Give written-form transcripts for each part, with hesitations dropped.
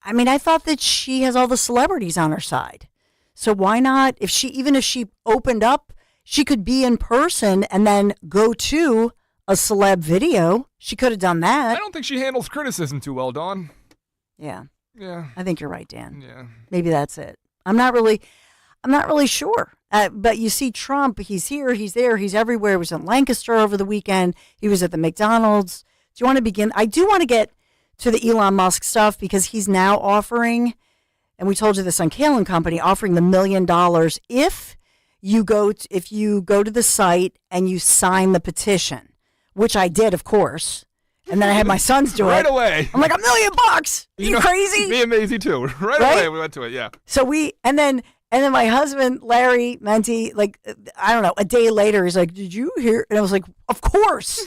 I mean, I thought that she has all the celebrities on her side. So why not, even if she opened up, she could be in person and then go to a celeb video. She could have done that. I don't think she handles criticism too well, Dawn. Yeah. Yeah. I think you're right, Dan. Yeah. Maybe that's it. I'm not really sure. But you see Trump, he's here, he's there, he's everywhere. He was in Lancaster over the weekend. He was at the McDonald's. Do you want to begin? I do want to get to the Elon Musk stuff because he's now offering, and we told you this on Kale and Company, offering the $1 million if you go to the site and you sign the petition, which I did, of course. And then I had my sons do it. Right away. I'm like, $1 million bucks. Are you crazy? Me and Maisie too. Right away we went to it, yeah. So and then my husband, Larry Menti, like, I don't know, a day later, he's like, did you hear? And I was like, of course.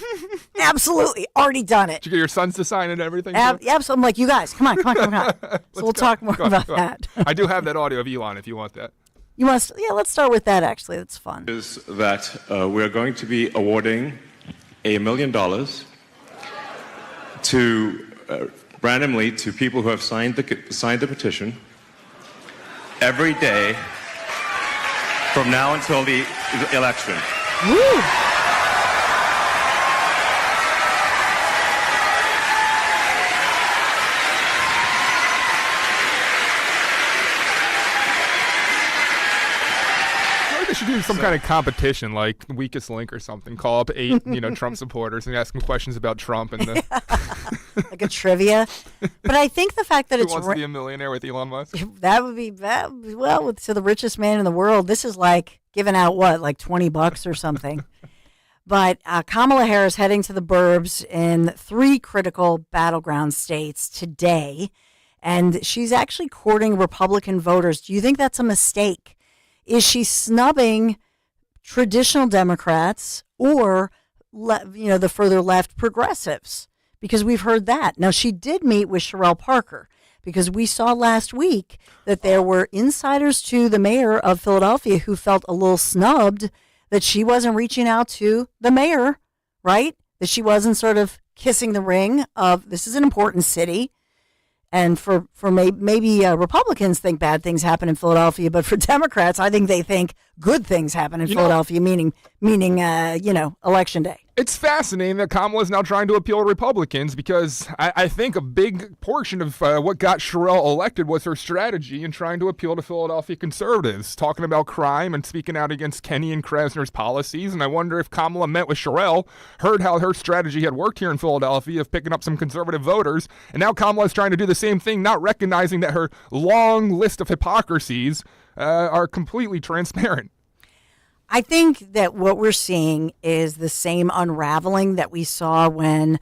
Absolutely. Already done it. Did you get your sons to sign it and everything? Yeah, so I'm like, you guys, come on. So we'll talk more about that. I do have that audio of Elon if you want that. You must, let's start with that, actually. That's fun. Is that we're going to be awarding $1 million to randomly to people who have signed the petition every day from now until the election. Woo! They should do some kind of competition, like Weakest Link or something. Call up 8, Trump supporters and ask them questions about Trump and like a trivia. But I think the fact that who wants to be a millionaire with Elon Musk? That would be to the richest man in the world. This is like giving out like $20 or something. But Kamala Harris heading to the burbs in 3 critical battleground states today, and she's actually courting Republican voters. Do you think that's a mistake? Is she snubbing traditional Democrats or, the further left progressives? Because we've heard that. Now, she did meet with Sherelle Parker because we saw last week that there were insiders to the mayor of Philadelphia who felt a little snubbed that she wasn't reaching out to the mayor, right? That she wasn't sort of kissing the ring of this is an important city. And for maybe Republicans think bad things happen in Philadelphia, but for Democrats, I think they think good things happen in Philadelphia, meaning Election Day. It's fascinating that Kamala is now trying to appeal to Republicans because I think a big portion of what got Sherelle elected was her strategy in trying to appeal to Philadelphia conservatives, talking about crime and speaking out against Kenny and Krasner's policies. And I wonder if Kamala met with Sherelle, heard how her strategy had worked here in Philadelphia of picking up some conservative voters, and now Kamala is trying to do the same thing, not recognizing that her long list of hypocrisies are completely transparent. I think that what we're seeing is the same unraveling that we saw when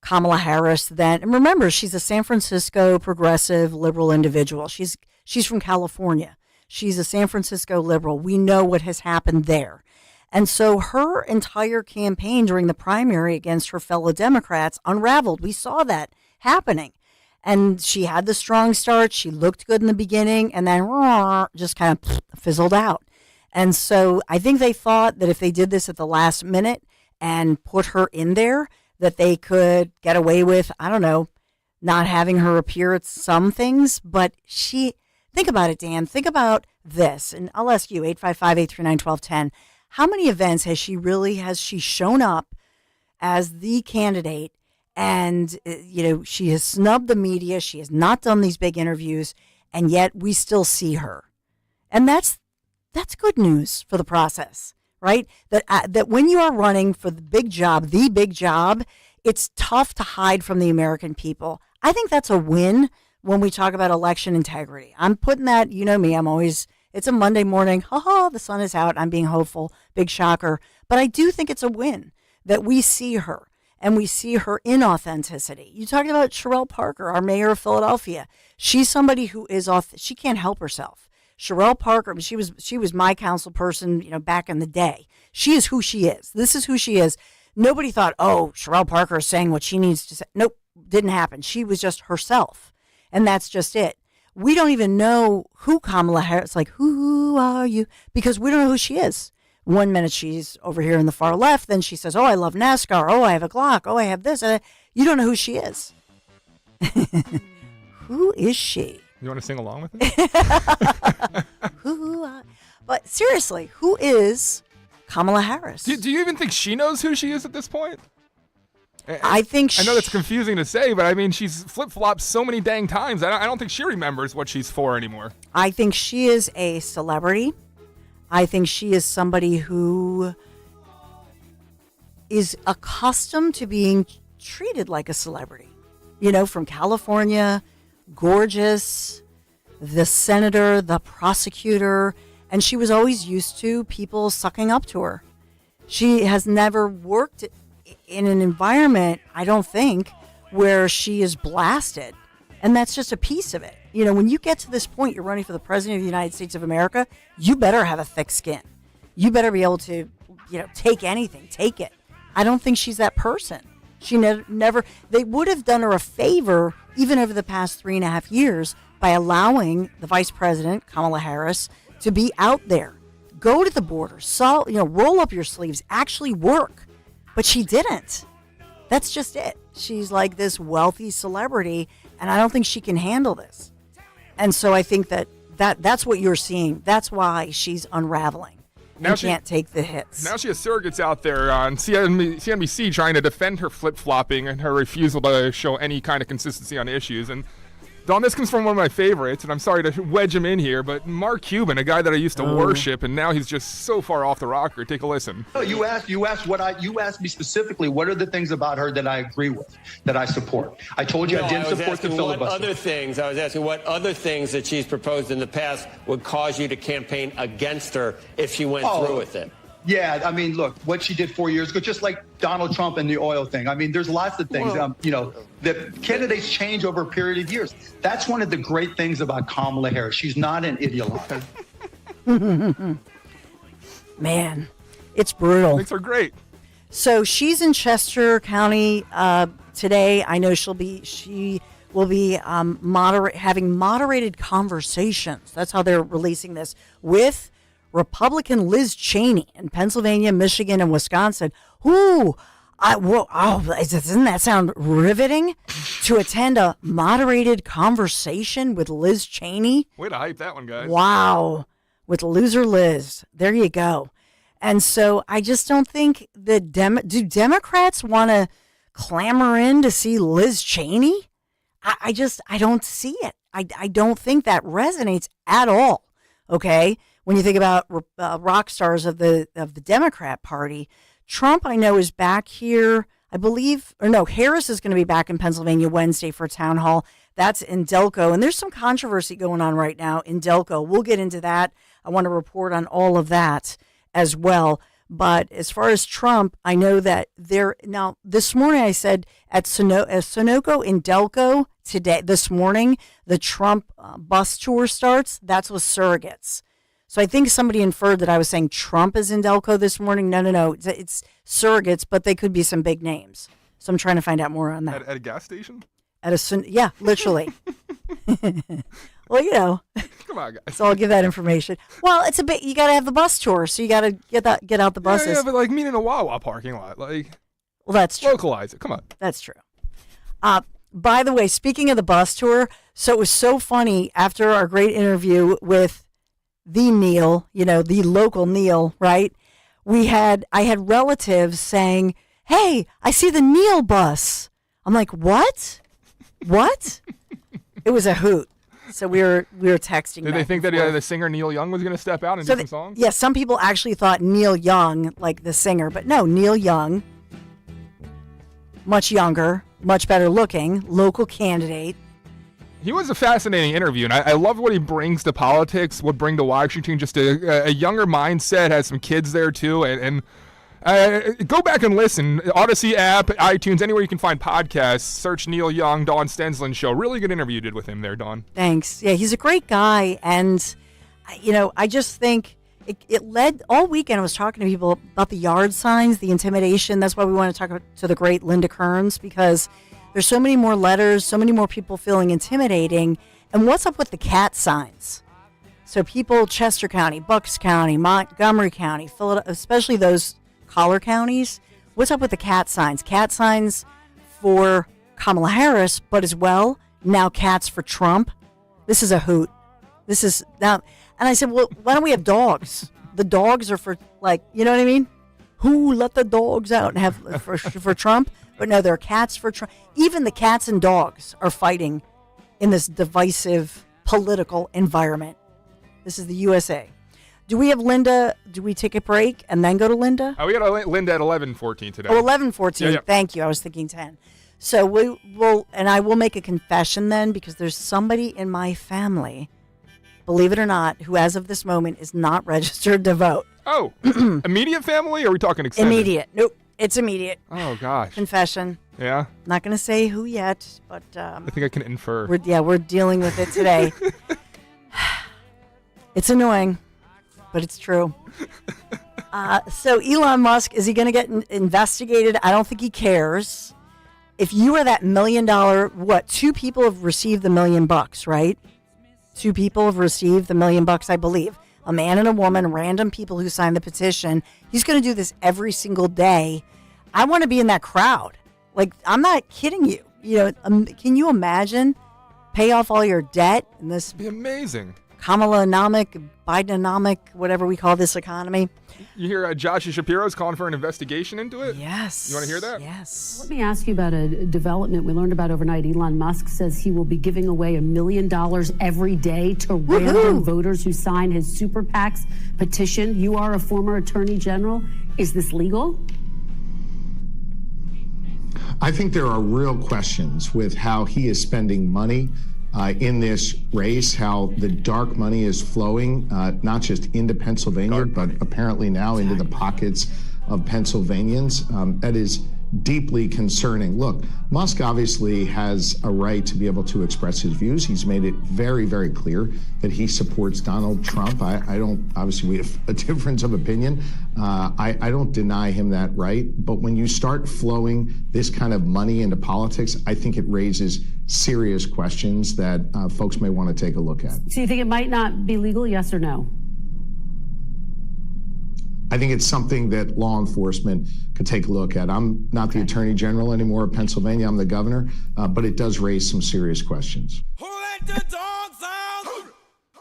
Kamala Harris and remember, she's a San Francisco progressive liberal individual. She's from California. She's a San Francisco liberal. We know what has happened there. And so her entire campaign during the primary against her fellow Democrats unraveled. We saw that happening. And she had the strong start. She looked good in the beginning and then just kind of fizzled out. And so I think they thought that if they did this at the last minute and put her in there, that they could get away with, I don't know, not having her appear at some things. But think about it, Dan. Think about this. And I'll ask you, 855-839-1210. How many events has she shown up as the candidate and, she has snubbed the media. She has not done these big interviews, and yet we still see her. And that's good news for the process, right? That when you are running for the big job, it's tough to hide from the American people. I think that's a win when we talk about election integrity. I'm putting that, me, it's a Monday morning. The sun is out. I'm being hopeful. Big shocker. But I do think it's a win that we see her and we see her inauthenticity. You talked about Sherelle Parker, our mayor of Philadelphia. She's somebody who she can't help herself. Sherelle Parker, she was my council person, back in the day. She is who she is. This is who she is. Nobody thought, Sherelle Parker is saying what she needs to say. Nope, didn't happen. She was just herself, and that's just it. We don't even know who Kamala Harris, like, who are you? Because we don't know who she is. One minute she's over here in the far left, then she says, I love NASCAR. I have a Glock. I have this. You don't know who she is. Who is she? You want to sing along with me? But seriously, who is Kamala Harris? Do you even think she knows who she is at this point? I think I know that's confusing to say, but I mean, she's flip-flopped so many dang times. I don't think she remembers what she's for anymore. I think she is a celebrity. I think she is somebody who is accustomed to being treated like a celebrity. You know, from California, gorgeous, the senator, the prosecutor, and she was always used to people sucking up to her. She has never worked in an environment, I don't think, where she is blasted. And that's just a piece of it. You know, when you get to this point, you're running for the president of the United States of America, you better have a thick skin. You better be able to, take anything, take it. I don't think she's that person. She never, they would have done her a favor, even over the past 3.5 years, by allowing the vice president, Kamala Harris, to be out there. Go to the border, roll up your sleeves, actually work. But she didn't. That's just it. She's like this wealthy celebrity, and I don't think she can handle this. And so I think that's what you're seeing. That's why she's unraveling. Now she can't take the hits. Now she has surrogates out there on CNBC trying to defend her flip-flopping and her refusal to show any kind of consistency on issues. And Don, this comes from one of my favorites, and I'm sorry to wedge him in here, but Mark Cuban, a guy that I used to worship, and now he's just so far off the rocker. Take a listen. No, you asked me specifically, what are the things about her that I agree with, that I support? I told you I didn't support the filibuster. I was asking what other things that she's proposed in the past would cause you to campaign against her if she went through with it. Yeah, I mean, look, what she did 4 years ago, just like Donald Trump and the oil thing. I mean, there's lots of things, that candidates change over a period of years. That's one of the great things about Kamala Harris. She's not an ideologue. Man, it's brutal. Things are great. So she's in Chester County today. I know she will be having moderated conversations. That's how they're releasing this with Republican Liz Cheney in Pennsylvania, Michigan, and Wisconsin. Doesn't that sound riveting? To attend a moderated conversation with Liz Cheney? Way to hype that one, guys. Wow. With loser Liz. There you go. And so I just don't think do Democrats want to clamor in to see Liz Cheney? I don't see it. I don't think that resonates at all. Okay? When you think about rock stars of the Democrat Party, Trump, I know, is back here, I believe, Harris is going to be back in Pennsylvania Wednesday for a town hall. That's in Delco, and there's some controversy going on right now in Delco. We'll get into that. I want to report on all of that as well. But as far as Trump, I know that now this morning I said at Sunoco in Delco this morning, the Trump bus tour starts. That's with surrogates. So I think somebody inferred that I was saying Trump is in Delco this morning. No. It's surrogates, but they could be some big names. So I'm trying to find out more on that. At a gas station? Yeah, literally. Well, Come on, guys. So I'll give that information. Well, it's you got to have the bus tour, so you got to get out the buses. Yeah, but like mean in a Wawa parking lot. Well, that's true. Localize it. Come on. That's true. By the way, speaking of the bus tour, so it was so funny after our great interview with the Neil, the local Neil, right? I had relatives saying, "Hey, I see the Neil bus." I'm like, "What? What?" It was a hoot. So we were texting. Did they think that the singer Neil Young was going to step out and do some songs? Yeah, some people actually thought Neil Young, like the singer, but no, Neil Young, much younger, much better looking, local candidate. He was a fascinating interview, and I love what he brings to politics, would bring to Washington, just a younger mindset, has some kids there too, and go back and listen. Odyssey app, iTunes, anywhere you can find podcasts, search Neil Young, Dawn Stensland Show. Really good interview you did with him there, Dawn. Thanks. Yeah, he's a great guy, and, I just think it led all weekend. I was talking to people about the yard signs, the intimidation. That's why we want to talk to the great Linda Kerns, because there's so many more letters, so many more people feeling intimidating. And what's up with the cat signs? So people, Chester County, Bucks County, Montgomery County, Philadelphia, especially those collar counties. What's up with the cat signs? Cat signs for Kamala Harris, but as well, Now cats for Trump. This is a hoot. This is now. And I said, well, why don't we have dogs? The dogs are for, like, you know what I mean? Who let the dogs out and have for Trump? But no, there are cats for Trump. Even the cats and dogs are fighting in this divisive political environment. This is the USA. Do we have Linda? Do we take a break and then go to Linda? We got Linda at 11:14 today. Oh, 11:14. Yeah. Thank you. I was thinking 10. So we will, and I will make a confession then, because there's somebody in my family, believe it or not, who as of this moment is not registered to vote. Oh, immediate family? Or are we talking extended? Immediate. Nope. It's immediate. Oh, gosh. Confession. Yeah? Not going to say who yet, but I think I can infer. we're dealing with it today. It's annoying, but it's true. So Elon Musk, is he going to get investigated? I don't think he cares. If you are that $1 million, what? 2 people have received the $1 million, right? 2 people have received the $1 million, I believe. A man and a woman, random people who signed the petition. He's going to do this every single day. I want to be in that crowd. Like, I'm not kidding you. You know, can you imagine pay off all your debt in this It'd be amazing. Kamala-nomic, Biden-nomic, whatever we call this economy? You hear Josh Shapiro's calling for an investigation into it? Yes. You want to hear that? Yes. Let me ask you about a development we learned about overnight. Elon Musk says he will be giving away $1 million every day to random voters who sign his super PAC's petition. You are a former attorney general. Is this legal? I think there are real questions with how he is spending money in this race, how the dark money is flowing, not just into Pennsylvania, but apparently now into the pockets of Pennsylvanians. That is deeply concerning. Look, Musk obviously has a right to be able to express his views. He's made it very, very clear that he supports Donald Trump. I don't, obviously we have a difference of opinion. I don't deny him that right. But when you start flowing this kind of money into politics, I think it raises serious questions that folks may want to take a look at. So you think it might not be legal, yes or no? I think it's something that law enforcement could take a look at. I'm not the Attorney General anymore of Pennsylvania. I'm the governor, but it does raise some serious questions. Who let the dogs out?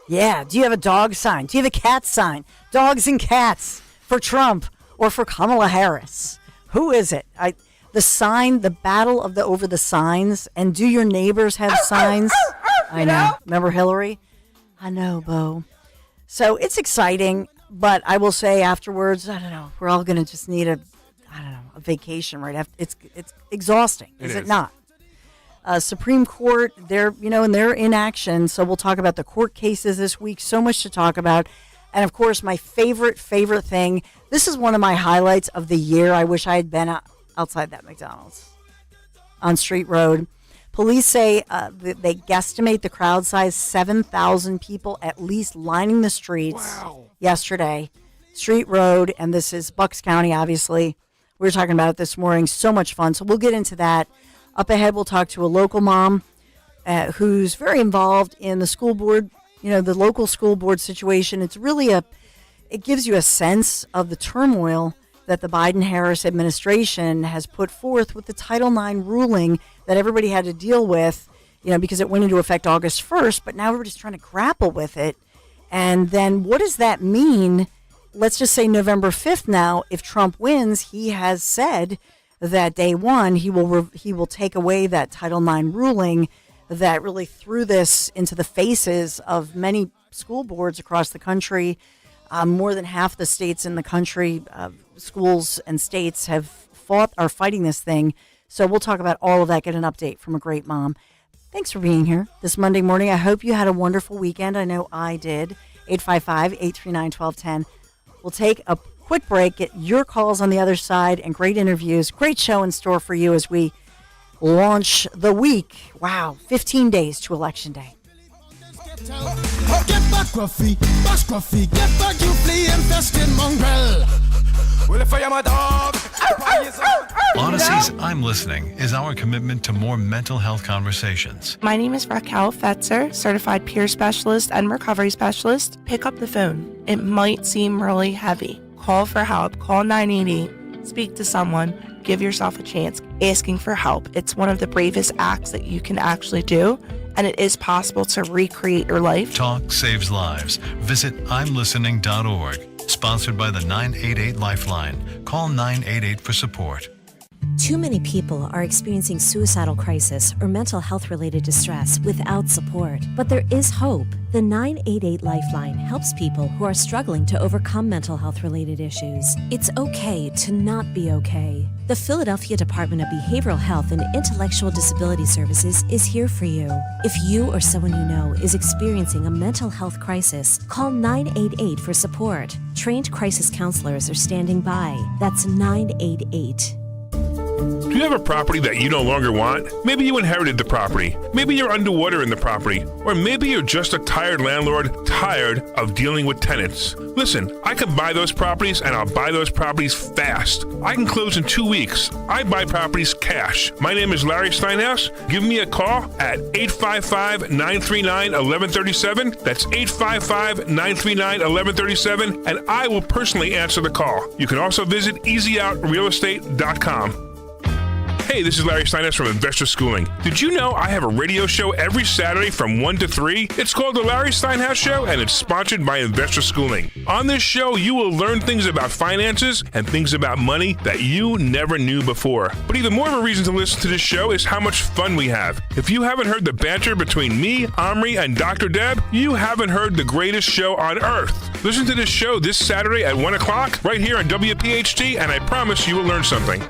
Yeah. Do you have a dog sign? Do you have a cat sign? Dogs and cats for Trump or for Kamala Harris? Who is it? The sign, the battle of the over the signs. And do your neighbors have signs? I know. Remember Hillary? I know, Bo. So it's exciting. But I will say afterwards, I don't know, we're all going to just need a vacation right after. It's exhausting, is it not? Supreme Court, they're in action. So we'll talk about the court cases this week. So much to talk about. And of course, my favorite thing. This is one of my highlights of the year. I wish I had been outside that McDonald's on Street Road. Police say they guesstimate the crowd size, 7,000 people at least lining the streets yesterday. Street Road, and this is Bucks County, obviously. We were talking about it this morning. So much fun. So we'll get into that. Up ahead, we'll talk to a local mom who's very involved in the school board, the local school board situation. It's really it gives you a sense of the turmoil that the Biden-Harris administration has put forth with the Title IX ruling that everybody had to deal with, because it went into effect August 1st, but now everybody's trying to grapple with it. And then what does that mean? Let's just say November 5th now, if Trump wins, he has said that day one, he will take away that Title IX ruling that really threw this into the faces of many school boards across the country. More than half the states in the country, schools and states are fighting this thing. So we'll talk about all of that, get an update from a great mom. Thanks for being here this Monday morning. I hope you had a wonderful weekend. I know I did. 855-839-1210. We'll take a quick break, get your calls on the other side, and great interviews. Great show in store for you as we launch the week. Wow, 15 days to Election Day. Get back, Gruffy, get back, you flea infested mongrel. Well, if I am a dog, Odyssey's I'm Listening is our commitment to more mental health conversations. My name is Raquel Fetzer, certified peer specialist and recovery specialist. Pick up the phone. It might seem really heavy. Call for help. Call 980. Speak to someone. give yourself a chance asking for help. It's one of the bravest acts that you can actually do, and it is possible to recreate your life. Talk saves lives. Visit imlistening.org. Sponsored by the 988 Lifeline. Call 988 for support. Too many people are experiencing suicidal crisis or mental health related distress without support. But there is hope. The 988 Lifeline helps people who are struggling to overcome mental health related issues. It's okay to not be okay. The Philadelphia Department of Behavioral Health and Intellectual Disability Services is here for you. If you or someone you know is experiencing a mental health crisis, call 988 for support. Trained crisis counselors are standing by. That's 988. Do you have a property that you no longer want? Maybe you inherited the property. Maybe you're underwater in the property. Or maybe you're just a tired landlord, tired of dealing with tenants. Listen, I can buy those properties, and I'll buy those properties fast. I can close in 2 weeks. I buy properties cash. My name is Larry Steinhaus. Give me a call at 855-939-1137. That's 855-939-1137, and I will personally answer the call. You can also visit easyOutRealestate.com. Hey, this is Larry Steinhaus from Investor Schooling. Did you know I have a radio show every Saturday from 1 to 3? It's called The Larry Steinhaus Show, and it's sponsored by Investor Schooling. On this show, you will learn things about finances and things about money that you never knew before. But even more of a reason to listen to this show is how much fun we have. If you haven't heard the banter between me, Omri, and Dr. Deb, you haven't heard the greatest show on earth. Listen to this show this Saturday at 1 o'clock right here on WPHT, and I promise you will learn something.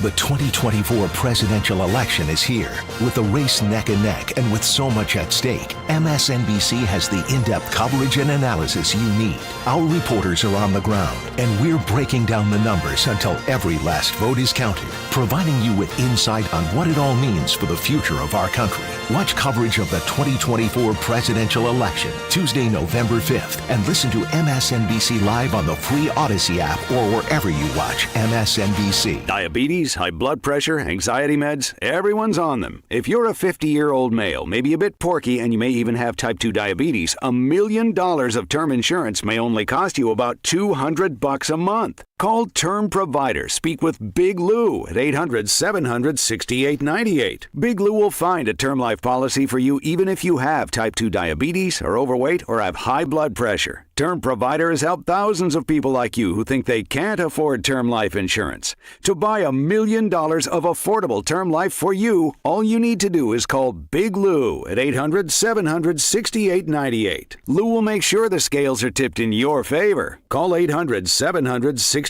The 2024 presidential election is here. With the race neck and neck and with so much at stake, MSNBC has the in-depth coverage and analysis you need. Our reporters are on the ground, and we're breaking down the numbers until every last vote is counted, providing you with insight on what it all means for the future of our country. Watch coverage of the 2024 presidential election Tuesday, November 5th, and listen to MSNBC Live on the free Odyssey app or wherever you watch MSNBC. Diabetes, high blood pressure, anxiety meds, everyone's on them. If you're a 50-year-old male, maybe a bit porky, and you may even have type 2 diabetes, $1 million of term insurance may only cost you about $200 a month. Call Term Provider. Speak with Big Lou at 800-700-6898. Big Lou will find a term life policy for you even if you have type 2 diabetes, are overweight, or have high blood pressure. Term Provider has helped thousands of people like you who think they can't afford term life insurance. To buy $1 million of affordable term life for you, all you need to do is call Big Lou at 800-700-6898. Lou will make sure the scales are tipped in your favor. Call 800-700-6898.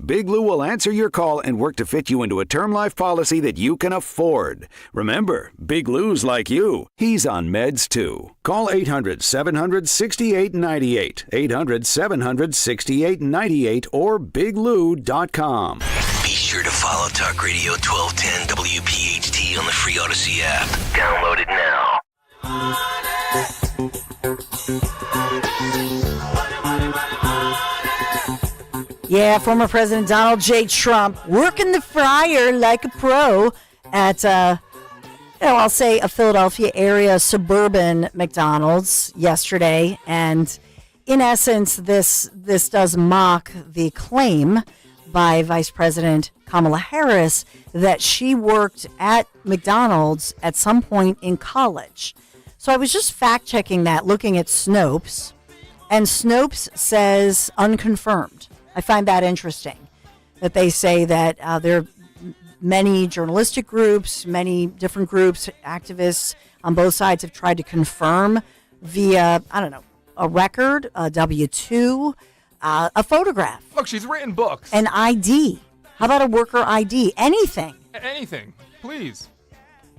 Big Lou will answer your call and work to fit you into a term life policy that you can afford. Remember, Big Lou's like you. He's on meds too. Call 800-700-6898. 800-700-6898 or biglou.com. Be sure to follow Talk Radio 1210 WPHT on the free Odyssey app. Download it now. Yeah, former President Donald J. Trump working the fryer like a pro at, I'll say a Philadelphia area suburban McDonald's yesterday. And in essence, this does mock the claim by Vice President Kamala Harris that she worked at McDonald's at some point in college. So I was just fact-checking that, looking at Snopes, and Snopes says unconfirmed. I find that interesting, that they say that there are many journalistic groups, many different groups, activists on both sides have tried to confirm via, a record, a W-2, a photograph. Look, she's written books. An ID. How about a worker ID? Anything. Anything, please.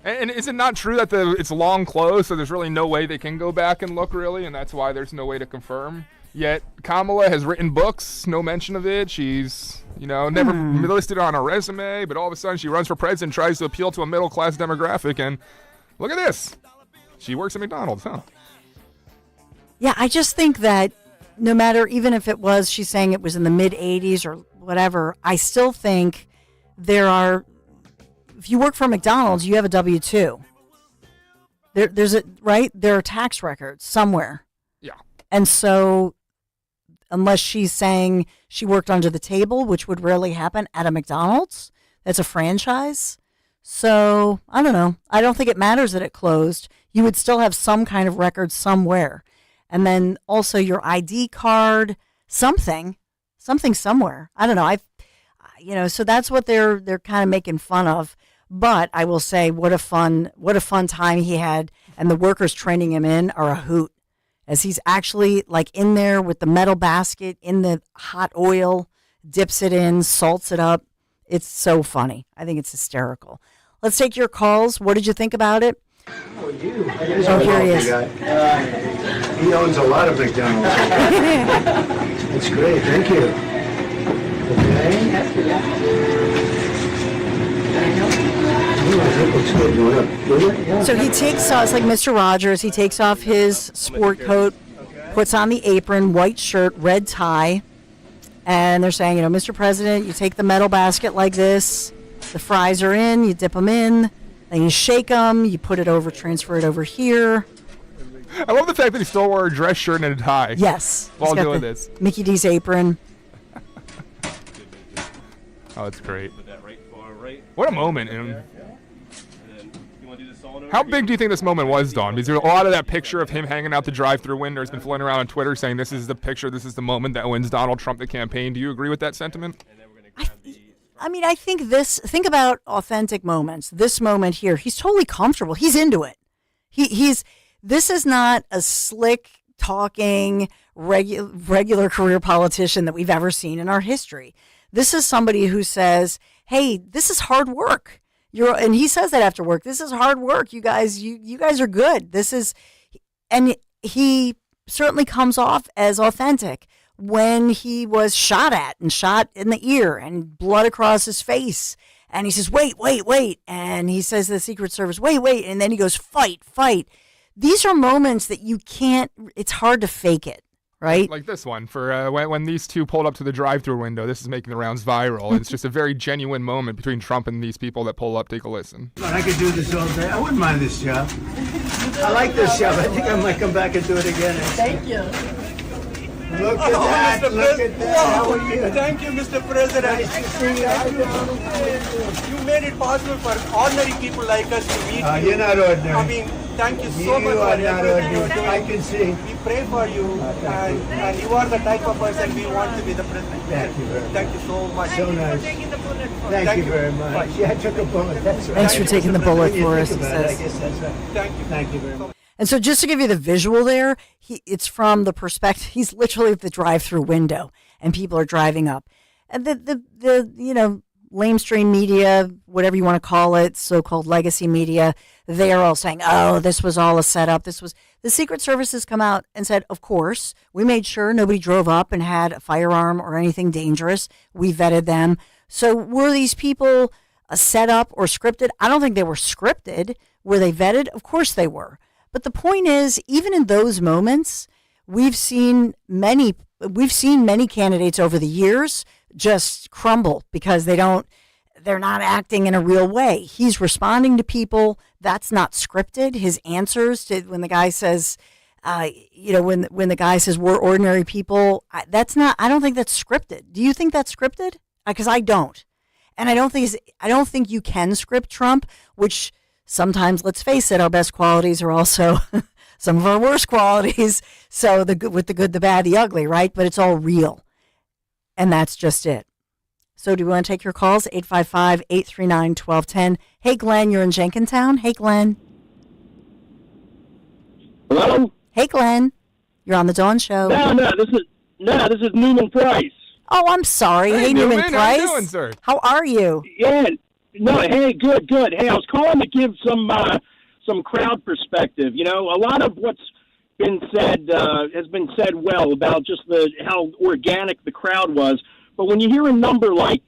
And is it not true that it's long closed, so there's really no way they can go back and look, really, and that's why there's no way to confirm? Yet Kamala has written books, no mention of it. She's, never listed on her resume, but all of a sudden she runs for president, tries to appeal to a middle-class demographic, and look at this. She works at McDonald's, huh? Yeah, I just think that no matter, even if she's saying it was in the mid-'80s or whatever, I still think if you work for McDonald's, you have a W-2. There are tax records somewhere. Yeah. And so unless she's saying she worked under the table, which would rarely happen at a McDonald's. That's a franchise. So I don't know. I don't think it matters that it closed. You would still have some kind of record somewhere. And then also your ID card, something somewhere. I don't know. So that's what they're kind of making fun of. But I will say, what a fun time he had. And the workers training him in are a hoot, as he's actually like in there with the metal basket in the hot oil, dips it in, salts it up. It's so funny. I think it's hysterical. Let's take your calls. What did you think about it? Oh, here he is. He owns a lot of McDonald's. That's great. Thank you. Okay. So he takes off, it's like Mr. Rogers, he takes off his sport coat, puts on the apron, white shirt, red tie, and they're saying, Mr. President, you take the metal basket like this, the fries are in, you dip them in, then you shake them, you put it over, transfer it over here. I love the fact that he still wore a dress shirt and a tie. Yes. While doing this. Mickey D's apron. Oh, that's great. What a moment. How big do you think this moment was, Dawn? Because there's a lot of that picture of him hanging out the drive-thru window has been floating around on Twitter saying this is the picture, this is the moment that wins Donald Trump the campaign. Do you agree with that sentiment? I think about authentic moments. This moment here, he's totally comfortable. He's into it. This is not a slick talking regular career politician that we've ever seen in our history. This is somebody who says, hey, this is hard work. And he says that after work. This is hard work. You guys are good. And he certainly comes off as authentic. When he was shot at and shot in the ear and blood across his face, and he says, wait, and he says to the Secret Service, wait, and then he goes, fight. These are moments that you can't, it's hard to fake it. Right? Like this one, for when these two pulled up to the drive-thru window. This is making the rounds viral. It's just a very genuine moment between Trump and these people that pull up. Take a listen. I could do this all day. I wouldn't mind this job. I like this job. I think I might come back and do it again. Thank you. Look at that. Look at that. How are you? Thank you, Mr. President. Nice to see you. You made it possible for ordinary people like us to meet you. You're not ordinary. I mean, thank you so much for everything you're doing. I can see. We pray for you, and you are the type of person we want to be the president. Thank you very much. Thank you so much. So nice. Thank you very much. Yeah, I took a bullet. That's right. Thanks for taking the bullet for us. I guess that's right. Thank you very much. And so just to give you the visual there, it's from the perspective, he's literally at the drive-through window and people are driving up. And the lamestream media, whatever you want to call it, so-called legacy media, they are all saying, oh, this was all a setup. The Secret Service has come out and said, of course, we made sure nobody drove up and had a firearm or anything dangerous. We vetted them. So were these people a setup or scripted? I don't think they were scripted. Were they vetted? Of course they were. But the point is, even in those moments, we've seen many candidates over the years just crumble because they're not acting in a real way. He's responding to people. That's not scripted. His answers to when the guy says, when the guy says we're ordinary people, I don't think that's scripted. Do you think that's scripted? Because I don't. And I don't think you can script Trump, which sometimes, let's face it, our best qualities are also some of our worst qualities. So with the good, the bad, the ugly, right? But it's all real. And that's just it. So do we want to take your calls? 855-839-1210. Hey, Glenn, you're in Jenkintown. Hey, Glenn. Hello? Hey, Glenn. You're on the Dawn Show. This is Newman Price. Oh, I'm sorry. Hey, Newman Price. How you doing, sir? How are you? Yeah. No, hey, good. Hey, I was calling to give some crowd perspective. A lot of what's been said has been said well about just how organic the crowd was. But when you hear a number like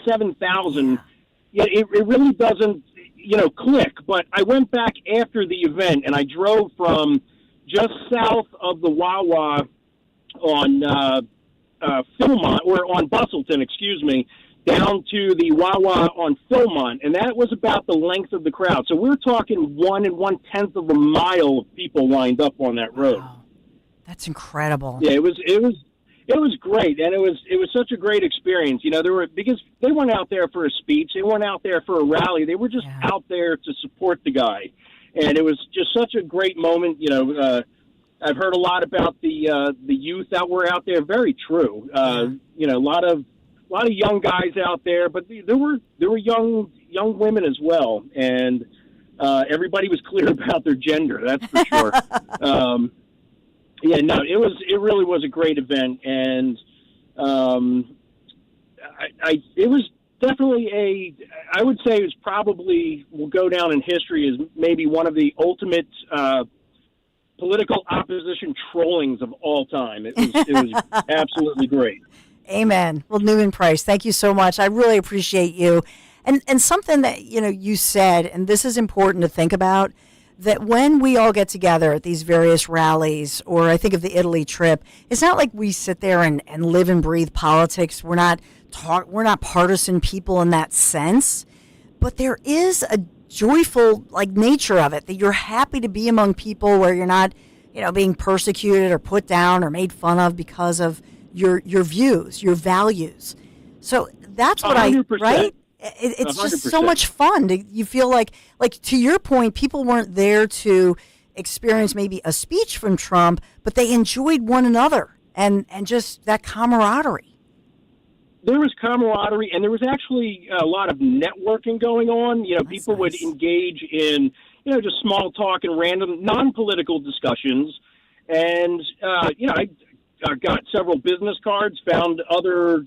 7,000, it really doesn't, click. But I went back after the event and I drove from just south of the Wawa on Philmont, or on Bustleton, down to the Wawa on Philmont, and that was about the length of the crowd. So we're talking 1 1/10 of a mile of people lined up on that road. Wow. That's incredible. Yeah, it It was great, and it was such a great experience. Because they weren't out there for a speech, they weren't out there for a rally, they were just out there to support the guy, and it was just such a great moment. I've heard a lot about the youth that were out there. Very true. A lot of young guys out there, but there were young women as well, and everybody was clear about their gender. That's for sure. It really was a great event, and it was definitely I would say it was probably will go down in history as maybe one of the ultimate political opposition trollings of all time. It was absolutely great. Amen. Well, Newman Price, thank you so much. I really appreciate you. And something that, you said, and this is important to think about, that when we all get together at these various rallies, or I think of the Italy trip, it's not like we sit there and live and breathe politics. We're not partisan people in that sense, but there is a joyful nature of it, that you're happy to be among people where you're not, being persecuted or put down or made fun of because of your views, your values. So that's what 100%. Right? It's 100%. just so much fun. You feel like to your point, people weren't there to experience maybe a speech from Trump, but they enjoyed one another and just that camaraderie. There was camaraderie, and there was actually a lot of networking going on. People would engage in, just small talk and random non-political discussions. And, I got several business cards, found other,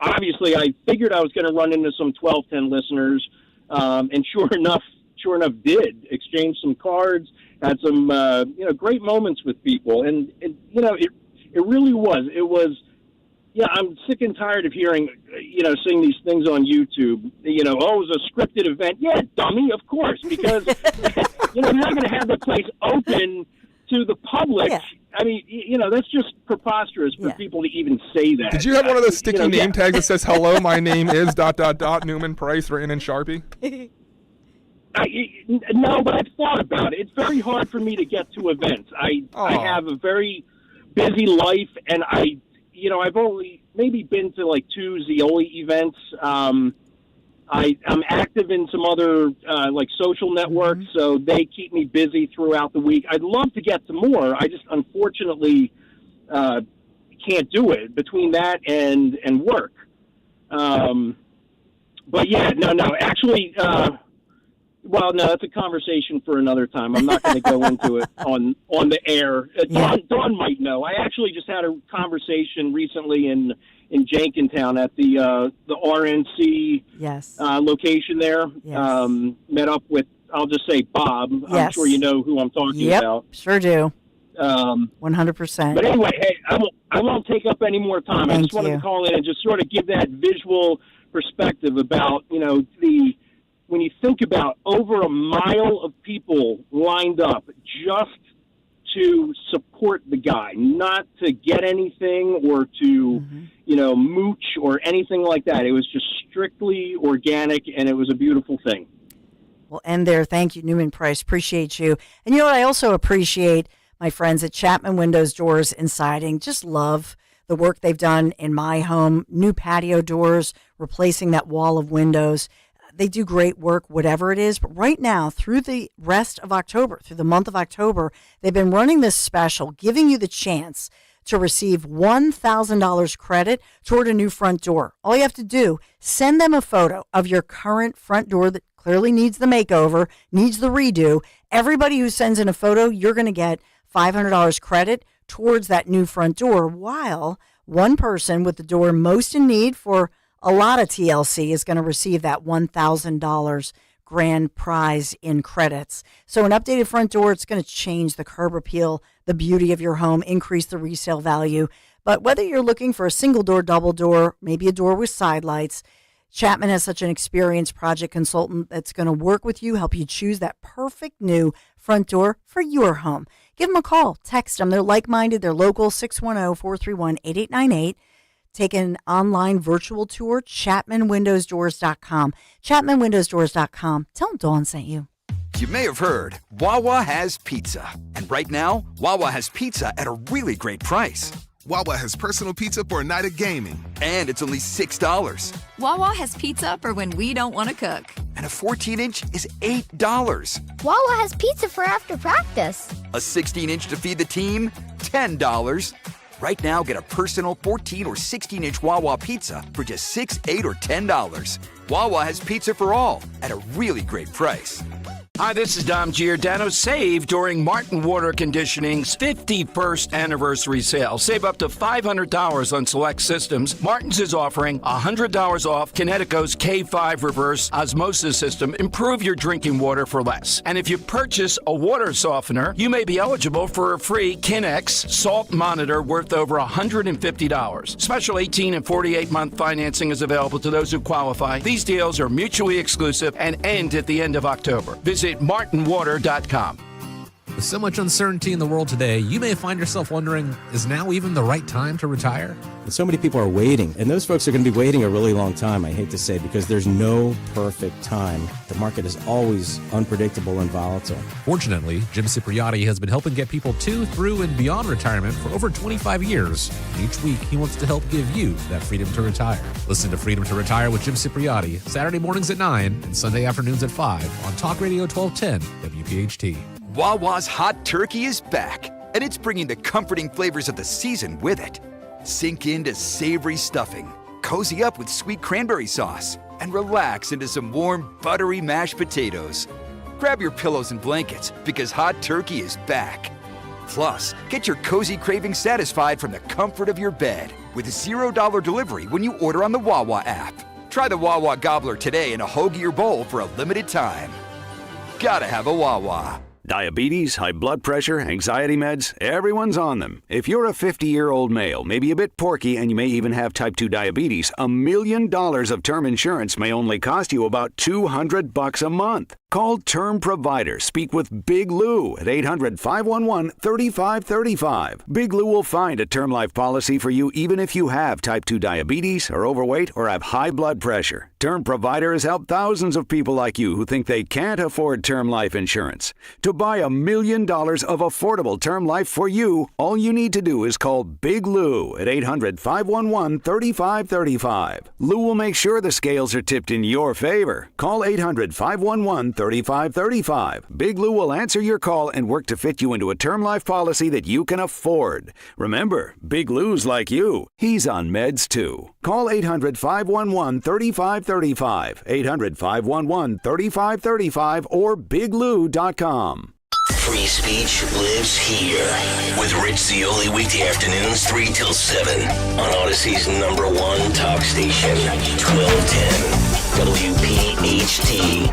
obviously I figured I was going to run into some 1210 listeners, and sure enough did. Exchanged some cards, had some, great moments with people. And it really was. It was, I'm sick and tired of hearing, seeing these things on YouTube. It was a scripted event. Yeah, dummy, of course, because, you're not going to have the place open to the public. Yeah. I mean, that's just preposterous for people to even say that. Did you have one of those sticky name tags that says, hello, my name is ... Newman Price written in Sharpie? No, but I've thought about it. It's very hard for me to get to events. I have a very busy life, and I've only maybe been to 2 Zeoli events. I'm active in some other social networks, so they keep me busy throughout the week. I'd love to get to more. I just unfortunately can't do it between that and work. But yeah, no. Actually, that's a conversation for another time. I'm not going to go into it on the air. Dawn might know. I actually just had a conversation recently in Jenkintown at the RNC location there. Yes. Met up with, I'll just say Bob. Yes. I'm sure you know who I'm talking about. Sure do. 100%. But anyway, hey, I won't take up any more time. I just wanted to call in and just sort of give that visual perspective about, when you think about over a mile of people lined up just to support the guy, not to get anything or to, mooch or anything like that. It was just strictly organic, and it was a beautiful thing. We'll end there. Thank you, Newman Price. Appreciate you. And you know what? I also appreciate my friends at Chapman Windows, Doors, and Siding. Just love the work they've done in my home. New patio doors, replacing that wall of windows. They do great work, whatever it is. But right now, through the rest of October, through the month of October, they've been running this special, giving you the chance to receive $1,000 credit toward a new front door. All you have to do, send them a photo of your current front door that clearly needs the makeover, needs the redo. Everybody who sends in a photo, you're going to get $500 credit towards that new front door, while one person with the door most in need for a lot of TLC is going to receive that $1,000 grand prize in credits. So an updated front door, it's going to change the curb appeal, the beauty of your home, increase the resale value. But whether you're looking for a single door, double door, maybe a door with side lights, Chapman has such an experienced project consultant that's going to work with you, help you choose that perfect new front door for your home. Give them a call, text them. They're like-minded, they're local, 610-431-8898. Take an online virtual tour, ChapmanWindowsDoors.com. ChapmanWindowsDoors.com. Tell them Dawn sent you. You may have heard, Wawa has pizza. And right now, Wawa has pizza at a really great price. Wawa has personal pizza for a night of gaming. And it's only $6. Wawa has pizza for when we don't want to cook. And a 14-inch is $8. Wawa has pizza for after practice. A 16-inch to feed the team, $10. Right now, get a personal 14 or 16-inch Wawa pizza for just $6, $8, or $10. Wawa has pizza for all at a really great price. Hi, this is Dom Giordano. Save during Martin Water Conditioning's 51st anniversary sale. Save up to $500 on select systems. Martin's is offering $100 off Kinetico's K5 reverse osmosis system. Improve your drinking water for less. And if you purchase a water softener, you may be eligible for a free Kinex salt monitor worth over $150. Special 18 and 48-month financing is available to those who qualify. These deals are mutually exclusive and end at the end of October. Visit martinwater.com. With so much uncertainty in the world today, you may find yourself wondering, is now even the right time to retire? And so many people are waiting, and those folks are going to be waiting a really long time, I hate to say, because there's no perfect time. The market is always unpredictable and volatile. Fortunately, Jim Cipriotti has been helping get people to, through, and beyond retirement for over 25 years. Each week, he wants to help give you that freedom to retire. Listen to Freedom to Retire with Jim Cipriotti, Saturday mornings at 9 and Sunday afternoons at 5 on Talk Radio 1210 WPHT. Wawa's hot turkey is back, and it's bringing the comforting flavors of the season with it. Sink into savory stuffing, cozy up with sweet cranberry sauce, and relax into some warm, buttery mashed potatoes. Grab your pillows and blankets, because hot turkey is back. Plus, get your cozy cravings satisfied from the comfort of your bed with $0 delivery when you order on the Wawa app. Try the Wawa Gobbler today in a hoagie or bowl for a limited time. Gotta have a Wawa. Diabetes, high blood pressure, anxiety meds, everyone's on them. If you're a 50-year-old male, maybe a bit porky, and you may even have type 2 diabetes, $1 million of term insurance may only cost you about $200 a month. Call Term Provider. Speak with Big Lou at 800-511-3535. Big Lou will find a term life policy for you even if you have type 2 diabetes, are overweight, or have high blood pressure. Term Provider has helped thousands of people like you who think they can't afford term life insurance. To buy $1 million of affordable term life for you, all you need to do is call Big Lou at 800-511-3535. Lou will make sure the scales are tipped in your favor. Call 800-511-3535. Big Lou will answer your call and work to fit you into a term life policy that you can afford. Remember, Big Lou's like you. He's on meds too. Call 800-511-3535. 800-511-3535 or biglou.com. Free speech lives here with Rich Zioli weekday afternoons 3 till 7 on Odyssey's #1 talk station, 1210 WPHT.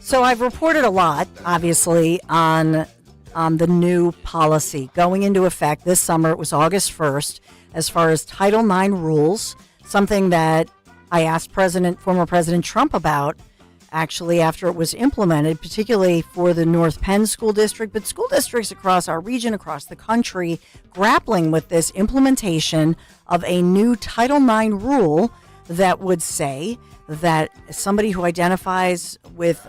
So I've reported a lot, obviously, on the new policy going into effect this summer. It was August 1st, as far as Title IX rules, something that I asked former President Trump about, actually, after it was implemented, particularly for the North Penn School District, but school districts across our region, across the country, grappling with this implementation of a new Title IX rule that would say that somebody who identifies with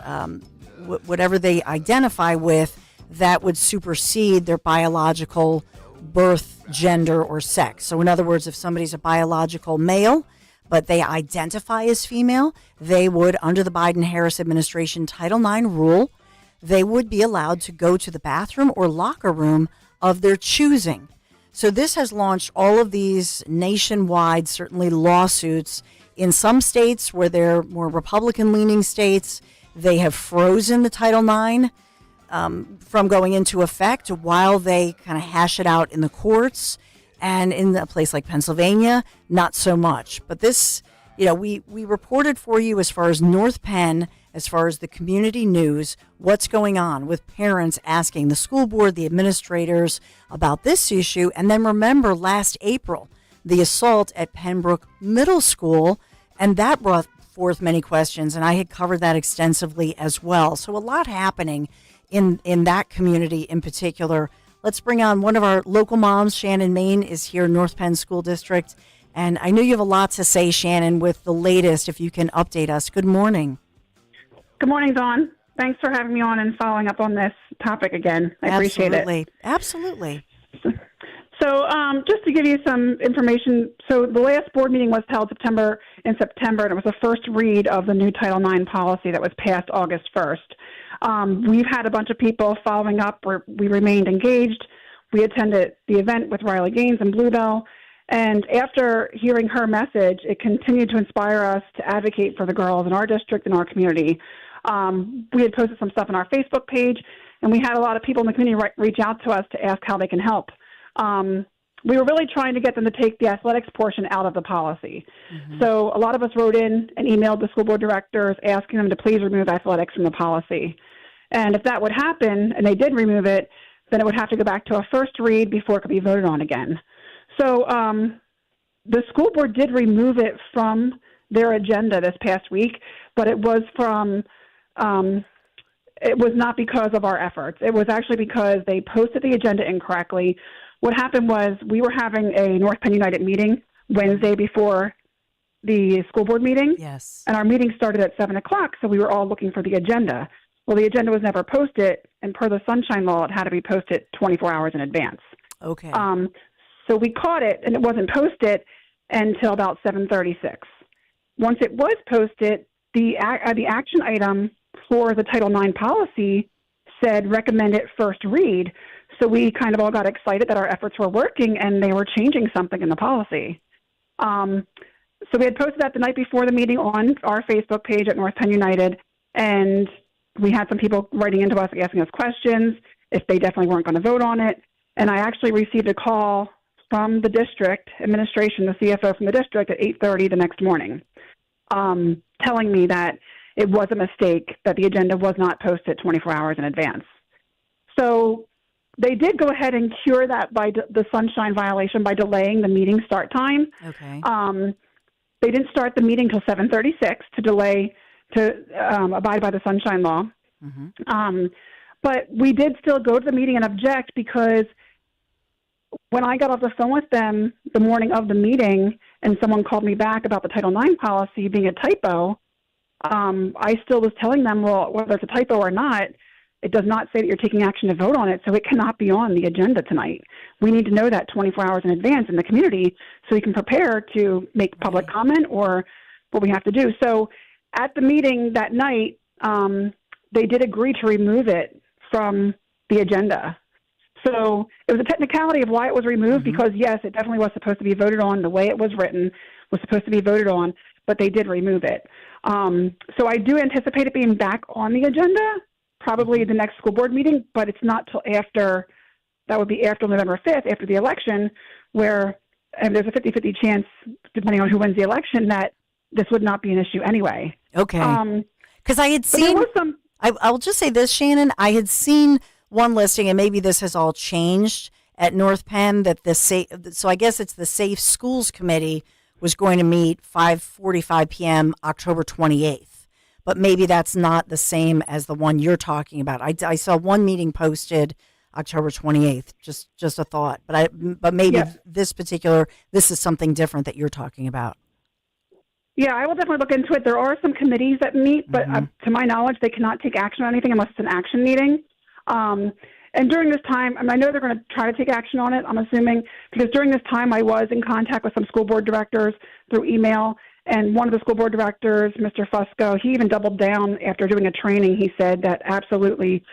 whatever they identify with, that would supersede their biological birth, gender, or sex. So in other words, if somebody's a biological male, but they identify as female, they would, under the Biden-Harris administration Title IX rule, they would be allowed to go to the bathroom or locker room of their choosing. So this has launched all of these nationwide, certainly lawsuits. In some states where they're more Republican-leaning states, they have frozen the Title IX from going into effect while they kind of hash it out in the courts. And in a place like Pennsylvania, not so much. But this, we reported for you as far as North Penn, as far as the community news, what's going on with parents asking the school board, the administrators about this issue. And then remember last April, the assault at Pembroke Middle School, and that brought forth many questions, and I had covered that extensively as well. So a lot happening in that community in particular. Let's bring on one of our local moms. Shannon Main is here, North Penn School District, and I know you have a lot to say, Shannon, with the latest, if you can update us. Good morning. Good morning, Dawn. Thanks for having me on and following up on this topic again. I appreciate it. Absolutely. So just to give you some information, so the last board meeting was held in September, and it was the first read of the new Title IX policy that was passed August 1st. We've had a bunch of people following up. We remained engaged. We attended the event with Riley Gaines and Bluebell, and after hearing her message, it continued to inspire us to advocate for the girls in our district and our community. We had posted some stuff on our Facebook page, and we had a lot of people in the community reach out to us to ask how they can help. We were really trying to get them to take the athletics portion out of the policy. Mm-hmm. So a lot of us wrote in and emailed the school board directors asking them to please remove athletics from the policy. And if that would happen, and they did remove it, then it would have to go back to a first read before it could be voted on again. So the school board did remove it from their agenda this past week, but it was it was not because of our efforts. It was actually because they posted the agenda incorrectly. What happened was we were having a North Penn United meeting Wednesday before the school board meeting. Yes. And our meeting started at 7 o'clock, so we were all looking for the agenda. Well, the agenda was never posted, and per the Sunshine Law, it had to be posted 24 hours in advance. Okay. So we caught it, and it wasn't posted until about 7:36. Once it was posted, the action item for the Title IX policy said recommended first read. So we kind of all got excited that our efforts were working and they were changing something in the policy. So we had posted that the night before the meeting on our Facebook page at North Penn United, and we had some people writing into us asking us questions if they definitely weren't going to vote on it. And I actually received a call from the district administration, the CFO from the district, at 8:30 the next morning, telling me that it was a mistake, that the agenda was not posted 24 hours in advance. So they did go ahead and cure that by the sunshine violation by delaying the meeting start time. Okay. They didn't start the meeting till 7:36 to abide by the sunshine law. Mm-hmm. But we did still go to the meeting and object because when I got off the phone with them the morning of the meeting and someone called me back about the Title IX policy being a typo, I still was telling them, well, whether it's a typo or not, it does not say that you're taking action to vote on it, so it cannot be on the agenda tonight. We need to know that 24 hours in advance in the community so we can prepare to make public comment or what we have to do. So at the meeting that night, they did agree to remove it from the agenda. So it was a technicality of why it was removed because, yes, it definitely was supposed to be voted on. The way it was written was supposed to be voted on, but they did remove it. So I do anticipate it being back on the agenda, probably the next school board meeting, but it's not till after, that would be after November 5th, after the election, where there's a 50-50 chance, depending on who wins the election, that this would not be an issue anyway. Okay. Because I had seen, I'll just say this, Shannon, I had seen one listing, and maybe this has all changed at North Penn, that so I guess it's the Safe Schools Committee was going to meet 5:45 p.m. October 28th. But maybe that's not the same as the one you're talking about. I saw one meeting posted October 28th, just a thought. But maybe this is something different that you're talking about. Yeah, I will definitely look into it. There are some committees that meet, but to my knowledge, they cannot take action on anything unless it's an action meeting. And during this time, I know they're going to try to take action on it, I'm assuming, because during this time I was in contact with some school board directors through email, and one of the school board directors, Mr. Fusco, he even doubled down after doing a training. He said that absolutely,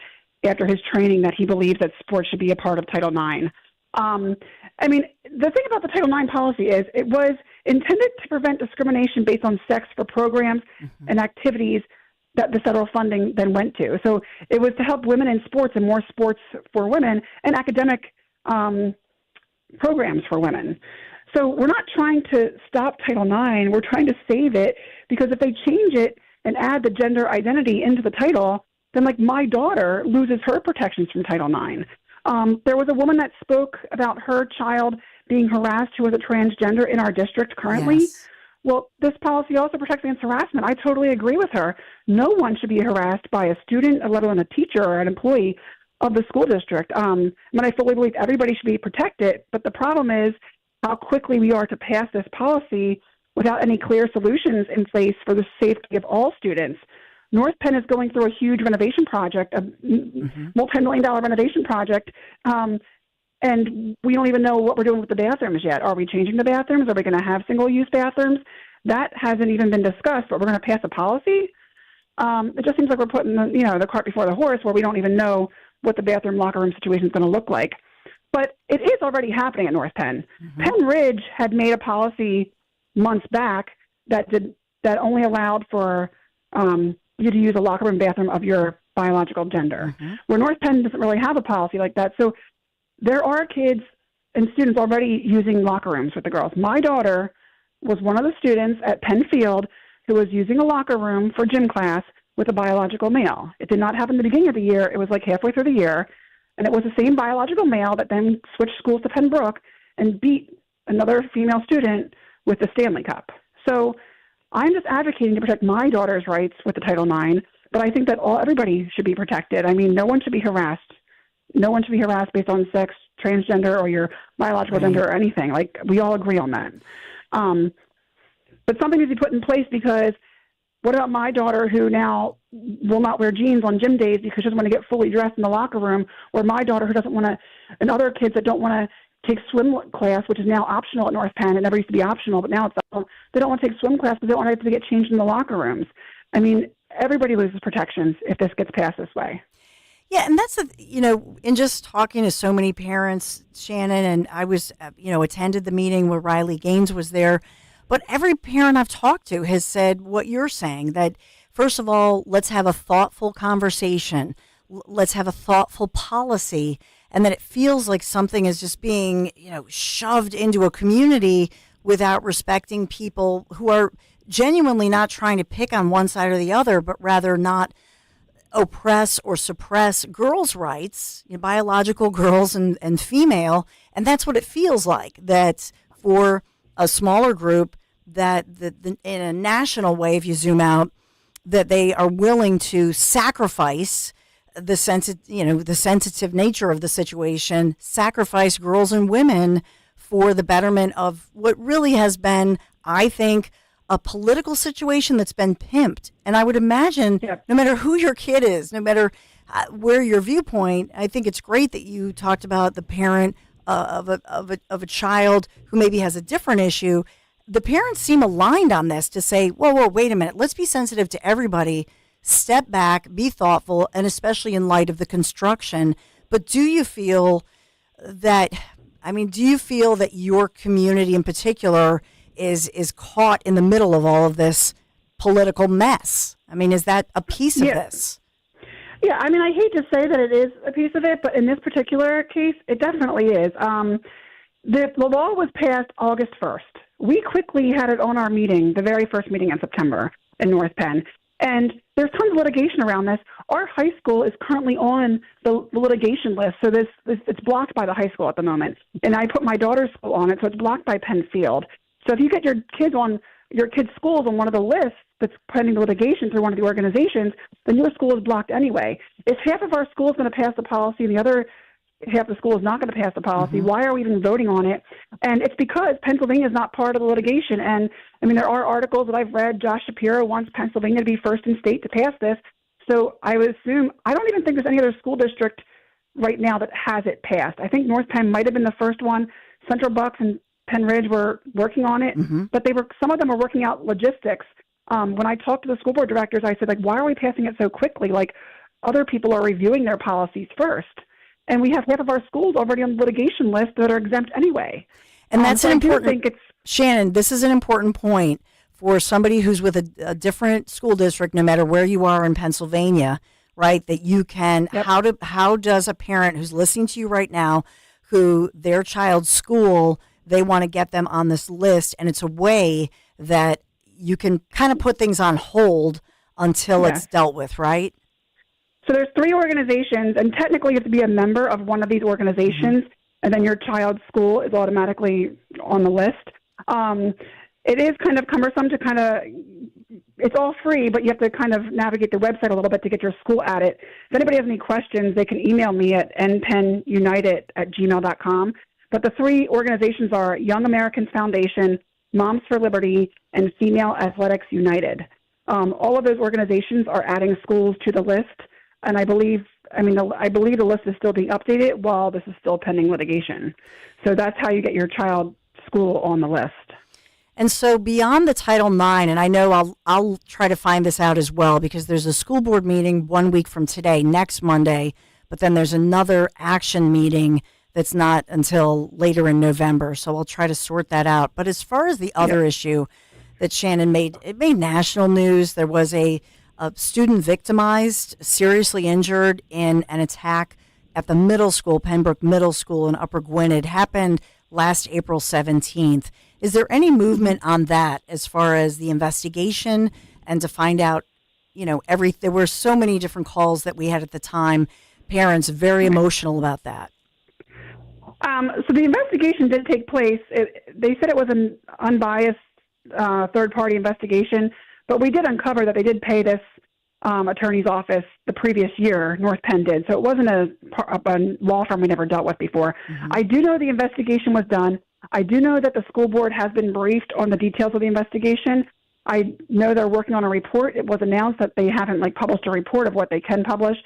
after his training, that he believes that sports should be a part of Title IX. I mean, the thing about the Title IX policy is it was intended to prevent discrimination based on sex for programs and activities that the federal funding then went to. So it was to help women in sports and more sports for women and academic programs for women. So we're not trying to stop Title IX. We're trying to save it, because if they change it and add the gender identity into the title, then like my daughter loses her protections from Title IX. There was a woman that spoke about her child being harassed who was a transgender in our district currently. Yes. Well, this policy also protects against harassment. I totally agree with her. No one should be harassed by a student, let alone a teacher or an employee of the school district. I fully believe everybody should be protected, but the problem is how quickly we are to pass this policy without any clear solutions in place for the safety of all students. North Penn is going through a huge renovation project, a multi-million-dollar renovation project, and we don't even know what we're doing with the bathrooms yet. Are we changing the bathrooms? Are we going to have single-use bathrooms? That hasn't even been discussed, but we're going to pass a policy? It just seems like we're putting the cart before the horse, where we don't even know what the bathroom locker room situation is going to look like. But it is already happening at North Penn. Penn Ridge had made a policy months back that only allowed for you to use a locker room bathroom of your biological gender, where North Penn doesn't really have a policy like that. So there are kids and students already using locker rooms with the girls. My daughter was one of the students at Penn Field who was using a locker room for gym class with a biological male. It did not happen at the beginning of the year. It was like halfway through the year. And it was the same biological male that then switched schools to Pembroke and beat another female student with the Stanley Cup. So I'm just advocating to protect my daughter's rights with the Title IX, but I think that everybody should be protected. I mean, no one should be harassed. No one should be harassed based on sex, transgender, or your biological gender or anything. Like, we all agree on that. But something needs to be put in place, because what about my daughter who now will not wear jeans on gym days because she doesn't want to get fully dressed in the locker room, or my daughter who doesn't want to, and other kids that don't want to take swim class, which is now optional at North Penn. It never used to be optional, but now it's optional. They don't want to take swim class because they don't want to have to get changed in the locker rooms. I mean, everybody loses protections if this gets passed this way. Yeah, and that's, in just talking to so many parents, Shannon, and I was, attended the meeting where Riley Gaines was there, but every parent I've talked to has said what you're saying, that first of all, let's have a thoughtful conversation. Let's have a thoughtful policy, and that it feels like something is just being, shoved into a community without respecting people who are genuinely not trying to pick on one side or the other, but rather not oppress or suppress girls' rights, biological girls and female. And that's what it feels like, that for a smaller group, that in a national way, if you zoom out, that they are willing to sacrifice the sensitive nature of the situation, sacrifice girls and women for the betterment of what really has been, I think, a political situation that's been pimped. And I would imagine, no matter who your kid is, no matter where your viewpoint, I think it's great that you talked about the parent of a child who maybe has a different issue. The parents seem aligned on this to say, whoa, wait a minute, let's be sensitive to everybody, step back, be thoughtful, and especially in light of the construction. But do you feel that your community in particular is caught in the middle of all of this political mess? I mean, is that a piece of this? Yeah, I mean, I hate to say that it is a piece of it, but in this particular case, it definitely is. The law was passed August 1st. We quickly had it on our meeting, the very first meeting in September in North Penn. And there's tons of litigation around this. Our high school is currently on the litigation list, so this it's blocked by the high school at the moment. And I put my daughter's school on it, so it's blocked by Penn Field. So if you get your kids' schools on one of the lists that's pending litigation through one of the organizations, then your school is blocked anyway. If half of our school is going to pass the policy and the other half the school is not going to pass the policy, why are we even voting on it? And it's because Pennsylvania is not part of the litigation. And, I mean, there are articles that I've read. Josh Shapiro wants Pennsylvania to be first in state to pass this. So I would assume, I don't even think there's any other school district right now that has it passed. I think North Penn might have been the first one. Central Bucks and Penn Ridge were working on it, but some of them were working out logistics. When I talked to the school board directors, I said, why are we passing it so quickly? Other people are reviewing their policies first. And we have half of our schools already on the litigation list that are exempt anyway. And that's Shannon, this is an important point for somebody who's with a different school district, no matter where you are in Pennsylvania, right? That you can, how does a parent who's listening to you right now, who their child's school, they want to get them on this list, and it's a way that you can kind of put things on hold until it's dealt with, right? So there's 3 organizations, and technically you have to be a member of one of these organizations, and then your child's school is automatically on the list. It is kind of cumbersome it's all free, but you have to kind of navigate the website a little bit to get your school at it. If anybody has any questions, they can email me at npennunited@gmail.com. But the 3 organizations are Young Americans Foundation, Moms for Liberty, and Female Athletics United. All of those organizations are adding schools to the list, and I believe the list is still being updated while this is still pending litigation. So that's how you get your child's school on the list. And so beyond the Title IX, and I know I'll try to find this out as well, because there's a school board meeting 1 week from today, next Monday, but then there's another action meeting that's not until later in November. So I'll try to sort that out. But as far as the other issue that Shannon made, it made national news. There was a student victimized, seriously injured in an attack at the middle school, Pembroke Middle School in Upper Gwynedd. It happened last April 17th. Is there any movement on that as far as the investigation and to find out, there were so many different calls that we had at the time, parents very emotional about that. So the investigation did take place. They said it was an unbiased third-party investigation, but we did uncover that they did pay this attorney's office the previous year, North Penn did. So it wasn't a law firm we never dealt with before. Mm-hmm. I do know the investigation was done. I do know that the school board has been briefed on the details of the investigation. I know they're working on a report. It was announced that they haven't published a report of what they can publish.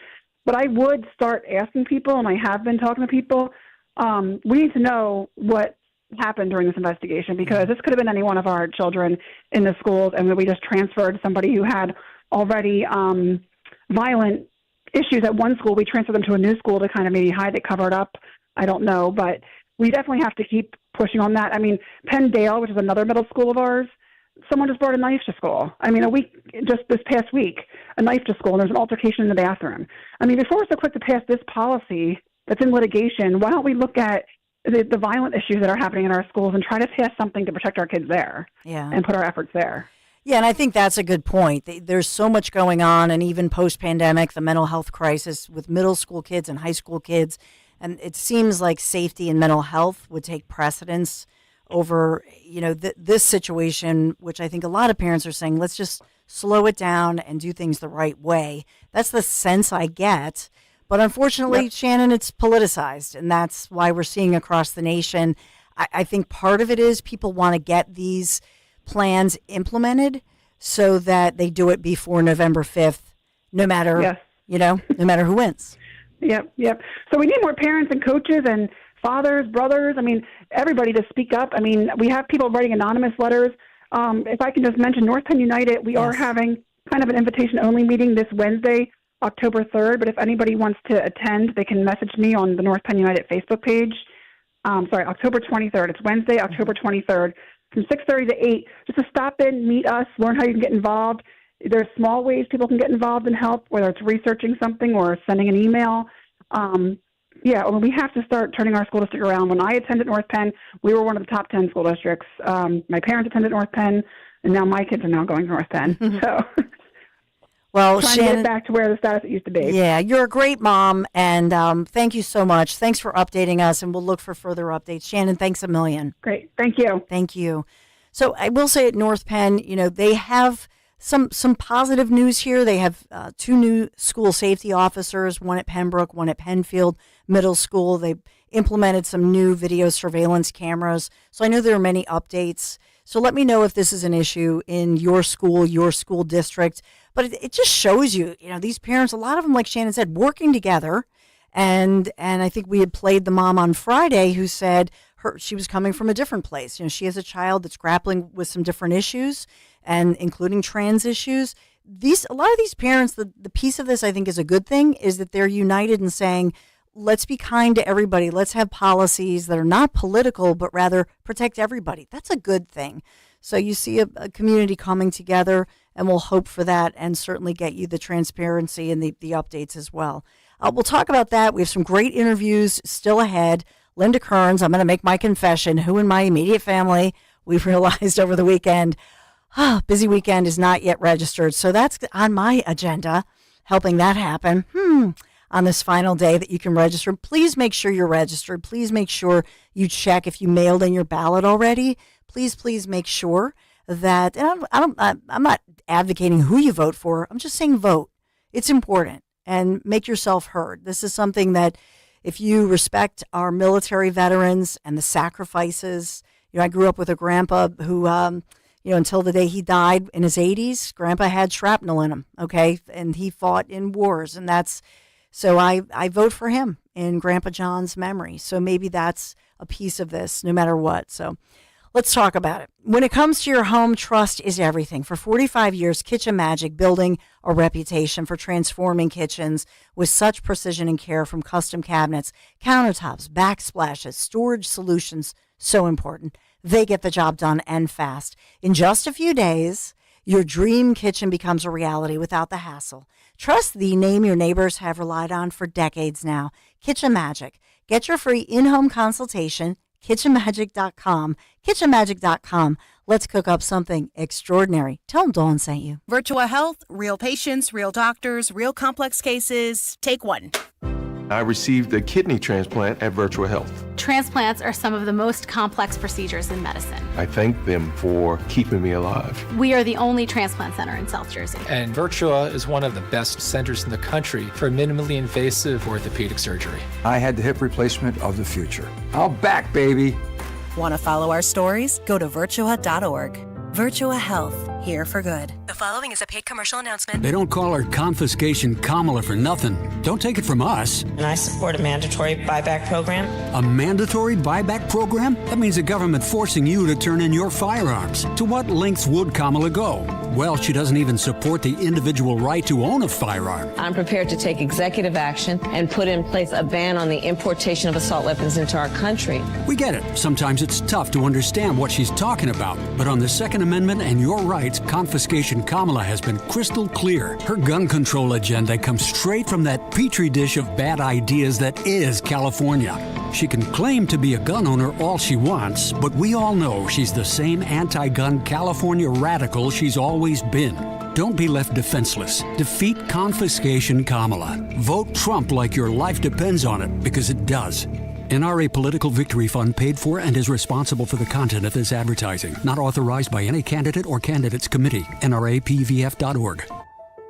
But I would start asking people, and I have been talking to people, we need to know what happened during this investigation, because this could have been any one of our children in the schools, and we just transferred somebody who had already violent issues at one school. We transferred them to a new school to kind of maybe hide it, cover it up. I don't know, but we definitely have to keep pushing on that. I mean, Penn Dale, which is another middle school of ours, someone just brought a knife to school. I mean, just this past week, a knife to school, and there's an altercation in the bathroom. I mean, before we're so quick to pass this policy that's in litigation, why don't we look at the violent issues that are happening in our schools and try to pass something to protect our kids there and put our efforts there? Yeah, and I think that's a good point. There's so much going on, and even post-pandemic, the mental health crisis with middle school kids and high school kids, and it seems like safety and mental health would take precedence over, this situation, which I think a lot of parents are saying, let's just slow it down and do things the right way. That's the sense I get. But unfortunately, Shannon, it's politicized, and that's why we're seeing across the nation. I think part of it is people want to get these plans implemented so that they do it before November 5th, no matter, no matter who wins. Yep. So we need more parents and coaches and fathers, brothers, everybody to speak up. We have people writing anonymous letters. If I can just mention North Penn United, we are having kind of an invitation-only meeting this Wednesday, October 3rd, but if anybody wants to attend, they can message me on the North Penn United Facebook page. October 23rd. It's Wednesday, October 23rd, from 6:30 to 8, just to stop in, meet us, learn how you can get involved. There's small ways people can get involved and help, whether it's researching something or sending an email. We have to start turning our school district around. When I attended North Penn, we were one of the top 10 school districts. My parents attended North Penn, and now my kids are now going to North Penn. So, well, trying Shannon, to get back to where the status it used to be. Yeah, you're a great mom, and thank you so much. Thanks for updating us, and we'll look for further updates. Shannon, thanks a million. Great. Thank you. Thank you. So I will say at North Penn, they have some positive news here. They have 2 new school safety officers, one at Pembroke, one at Penfield Middle School. They implemented some new video surveillance cameras. So I know there are many updates. So let me know if this is an issue in your school district. But it just shows you, these parents, a lot of them, like Shannon said, working together. And I think we had played the mom on Friday who said she was coming from a different place. She has a child that's grappling with some different issues, and including trans issues. A lot of these parents, the piece of this I think is a good thing, is that they're united in saying, let's be kind to everybody. Let's have policies that are not political, but rather protect everybody. That's a good thing. So you see a community coming together, and we'll hope for that and certainly get you the transparency and the updates as well. We'll talk about that. We have some great interviews still ahead. Linda Kerns, I'm going to make my confession, who in my immediate family we've realized over the weekend, busy weekend is not yet registered. So that's on my agenda, helping that happen on this final day that you can register. Please make sure you're registered. Please make sure you check if you mailed in your ballot already. Please make sure that, and I'm not advocating who you vote for. I'm just saying vote. It's important, and make yourself heard. This is something that if you respect our military veterans and the sacrifices, I grew up with a grandpa who, until the day he died in his 80s, Grandpa had shrapnel in him, okay? And he fought in wars, and so I vote for him in Grandpa John's memory. So maybe that's a piece of this, no matter what. So let's talk about it. When it comes to your home, trust is everything. For 45 years, Kitchen Magic, building a reputation for transforming kitchens with such precision and care, from custom cabinets, countertops, backsplashes, storage solutions, so important. They get the job done and fast. In just a few days, your dream kitchen becomes a reality without the hassle. Trust the name your neighbors have relied on for decades now. Kitchen Magic. Get your free in-home consultation, kitchenmagic.com. kitchenmagic.com. Let's cook up something extraordinary. Tell them Dawn sent you. Virtua Health, real patients, real doctors, real complex cases. Take one. I received a kidney transplant at Virtua Health. Transplants are some of the most complex procedures in medicine. I thank them for keeping me alive. We are the only transplant center in South Jersey. And Virtua is one of the best centers in the country for minimally invasive orthopedic surgery. I had the hip replacement of the future. I'm back, baby. Want to follow our stories? Go to virtua.org. Virtua Health, here for good. The following is a paid commercial announcement. They don't call her Confiscation Kamala for nothing. Don't take it from us. And I support a mandatory buyback program. A mandatory buyback program? That means the government forcing you to turn in your firearms. To what lengths would Kamala go? Well, she doesn't even support the individual right to own a firearm. I'm prepared to take executive action and put in place a ban on the importation of assault weapons into our country. We get it. Sometimes it's tough to understand what she's talking about. But on the Second Amendment and your rights, Confiscation Kamala has been crystal clear. Her gun control agenda comes straight from that petri dish of bad ideas that is California. She can claim to be a gun owner all she wants, but we all know she's the same anti-gun California radical she's always been. Don't be left defenseless. Defeat Confiscation Kamala. Vote Trump like your life depends on it, because it does. NRA Political Victory Fund paid for and is responsible for the content of this advertising. Not authorized by any candidate or candidates committee. NRAPVF.org.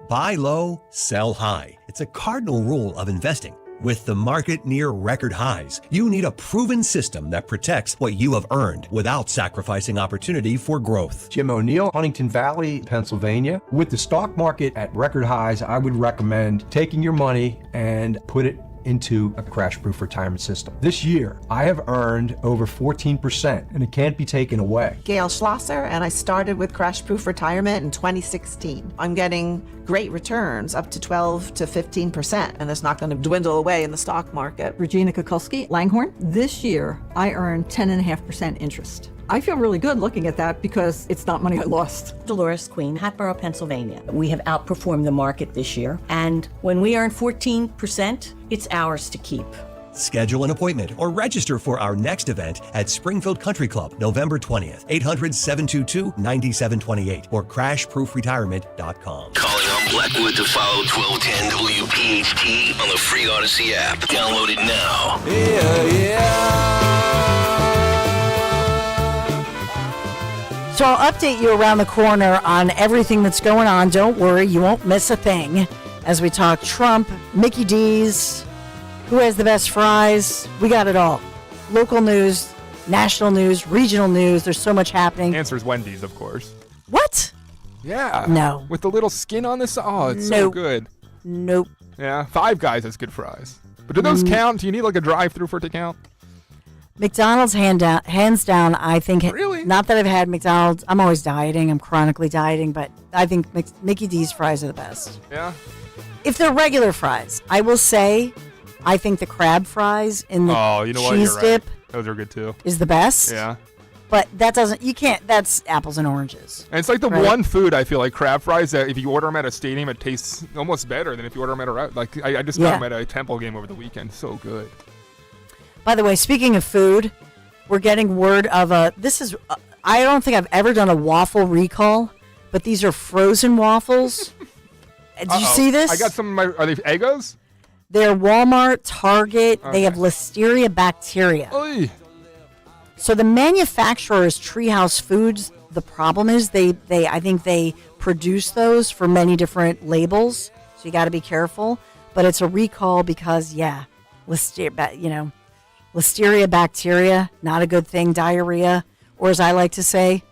Buy low, sell high. It's a cardinal rule of investing. With the market near record highs, you need a proven system that protects what you have earned without sacrificing opportunity for growth. Jim O'Neill, Huntington Valley, Pennsylvania. With the stock market at record highs, I would recommend taking your money and put it into a crash-proof retirement system. This year, I have earned over 14%, and it can't be taken away. Gail Schlosser, and I started with crash-proof retirement in 2016. I'm getting great returns, up to 12 to 15%, and it's not going to dwindle away in the stock market. Regina Kukulski, Langhorne. This year, I earned 10.5% interest. I feel really good looking at that because it's not money I lost. Dolores Queen, Hatboro, Pennsylvania. We have outperformed the market this year, and when we earn 14%, it's ours to keep. Schedule an appointment or register for our next event at Springfield Country Club, November 20th, 800-722-9728 or crashproofretirement.com. Calling on Blackwood to follow 1210 WPHT on the free Odyssey app. Download it now. So I'll update you around the corner on everything that's going on. Don't worry, you won't miss a thing as we talk Trump, Mickey D's, who has the best fries. We got it all. Local news, national news, regional news. There's so much happening. Answer's Wendy's, of course. What? Yeah. No. With the little skin on this. Oh, it's so Nope. good. Nope. Yeah, Five Guys has good fries. But do those count? Do you need like a drive-through for it to count? McDonald's hands down, I think. Really? Not that I've had McDonald's. I'm always dieting. I'm chronically dieting, but I think Mickey D's fries are the best. Yeah. If they're regular fries, I will say I think the crab fries in the cheese dip Those are good too. is the best. Yeah. But you can't, that's apples and oranges. And it's like the Right. one food I feel like crab fries that if you order them at a stadium, it tastes almost better than if you order them at I just got them at a Temple game over the weekend. So good. By the way, speaking of food, we're getting word of I don't think I've ever done a waffle recall, but these are frozen waffles. Did you see this? I got some of are they Eggos? They're Walmart, Target. Okay. They have Listeria bacteria. Oy. So the manufacturer is Treehouse Foods. The problem is I think they produce those for many different labels. So you got to be careful. But it's a recall because, Listeria bacteria, not a good thing. Diarrhea, or as I like to say,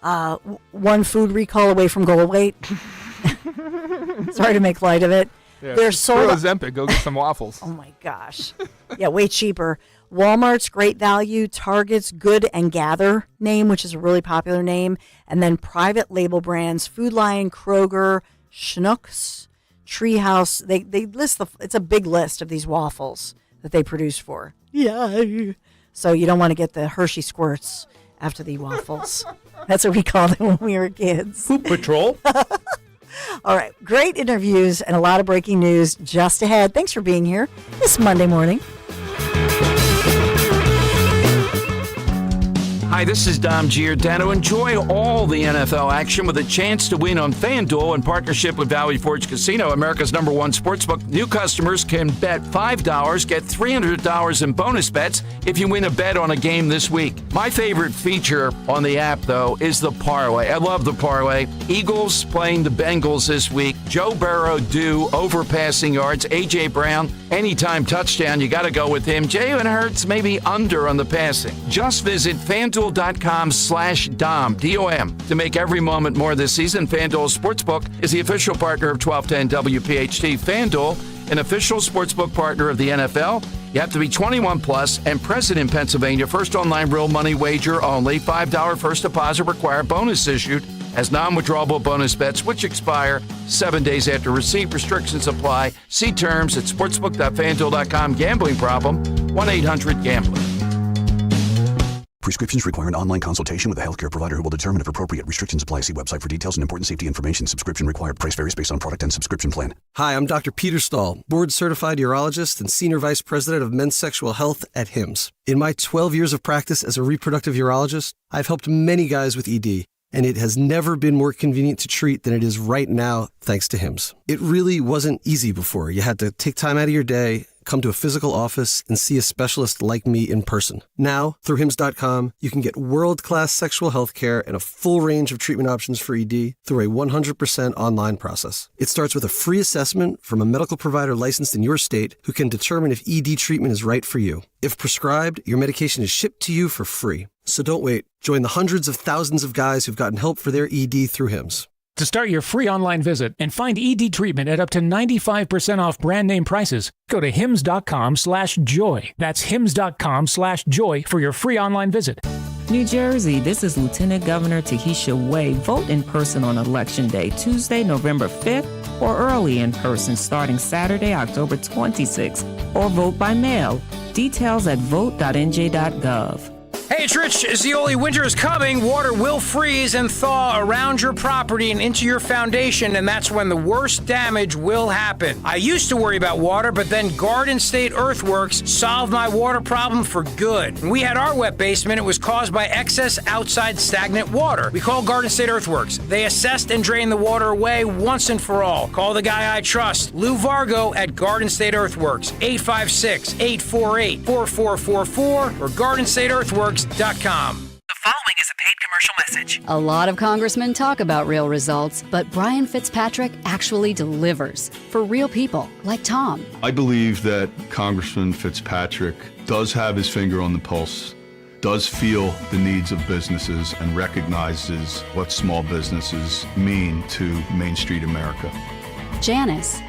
one food recall away from goal weight. Sorry to make light of it. Yeah, They're sold. Ozempic, go get some waffles. Oh my gosh. Yeah, way cheaper. Walmart's Great Value, Target's Good and Gather name, which is a really popular name, and then private label brands, Food Lion, Kroger, Schnucks, Treehouse. They list it's a big list of these waffles that they produce for. Yeah. So you don't want to get the Hershey squirts after the waffles. That's what we called them when we were kids. Poop Patrol. All right. Great interviews and a lot of breaking news just ahead. Thanks for being here this Monday morning. Hi, this is Dom Giordano. Enjoy all the NFL action with a chance to win on FanDuel in partnership with Valley Forge Casino, America's #1 sportsbook. New customers can bet $5, get $300 in bonus bets if you win a bet on a game this week. My favorite feature on the app, though, is the parlay. I love the parlay. Eagles playing the Bengals this week. Joe Burrow due over passing yards. A.J. Brown, anytime touchdown, you got to go with him. Jalen Hurts maybe under on the passing. Just visit FanDuel.com/Dom, D-O-M, to make every moment more this season. FanDuel Sportsbook is the official partner of 1210 WPHT. FanDuel, an official sportsbook partner of the NFL. You have to be 21 plus and present in Pennsylvania. First online real money wager only. $5 first deposit required. Bonus issued as non-withdrawable bonus bets, which expire 7 days after receipt. Restrictions apply. See terms at sportsbook.fanduel.com. Gambling problem? 1-800-GAMBLER. Prescriptions require an online consultation with a healthcare provider who will determine if appropriate. Restrictions apply. See website for details and important safety information. Subscription required. Price varies based on product and subscription plan. Hi, I'm Dr. Peter Stahl, board-certified urologist and Senior Vice President of Men's Sexual Health at HIMSS. In my 12 years of practice as a reproductive urologist, I've helped many guys with ED, and it has never been more convenient to treat than it is right now, thanks to HIMSS. It really wasn't easy before. You had to take time out of your day, come to a physical office, and see a specialist like me in person. Now, through HIMSS.com, you can get world-class sexual health care and a full range of treatment options for ED through a 100% online process. It starts with a free assessment from a medical provider licensed in your state who can determine if ED treatment is right for you. If prescribed, your medication is shipped to you for free. So don't wait. Join the hundreds of thousands of guys who've gotten help for their ED through HIMSS. To start your free online visit and find ED treatment at up to 95% off brand name prices, go to hims.com/joy. That's hims.com/joy for your free online visit. New Jersey, this is Lieutenant Governor Tahisha Way. Vote in person on Election Day, Tuesday, November 5th, or early in person starting Saturday, October 26th, or vote by mail. Details at vote.nj.gov. Hey, it's Rich. Zeoli, winter is coming. Water will freeze and thaw around your property and into your foundation, and that's when the worst damage will happen. I used to worry about water, but then Garden State Earthworks solved my water problem for good. When we had our wet basement, it was caused by excess outside stagnant water. We called Garden State Earthworks. They assessed and drained the water away once and for all. Call the guy I trust, Lou Vargo at Garden State Earthworks, 856-848-4444 or GardenStateEarthworks.com. The following is a paid commercial message. A lot of congressmen talk about real results, but Brian Fitzpatrick actually delivers for real people like Tom. I believe that Congressman Fitzpatrick does have his finger on the pulse, does feel the needs of businesses, and recognizes what small businesses mean to Main Street America. Janice.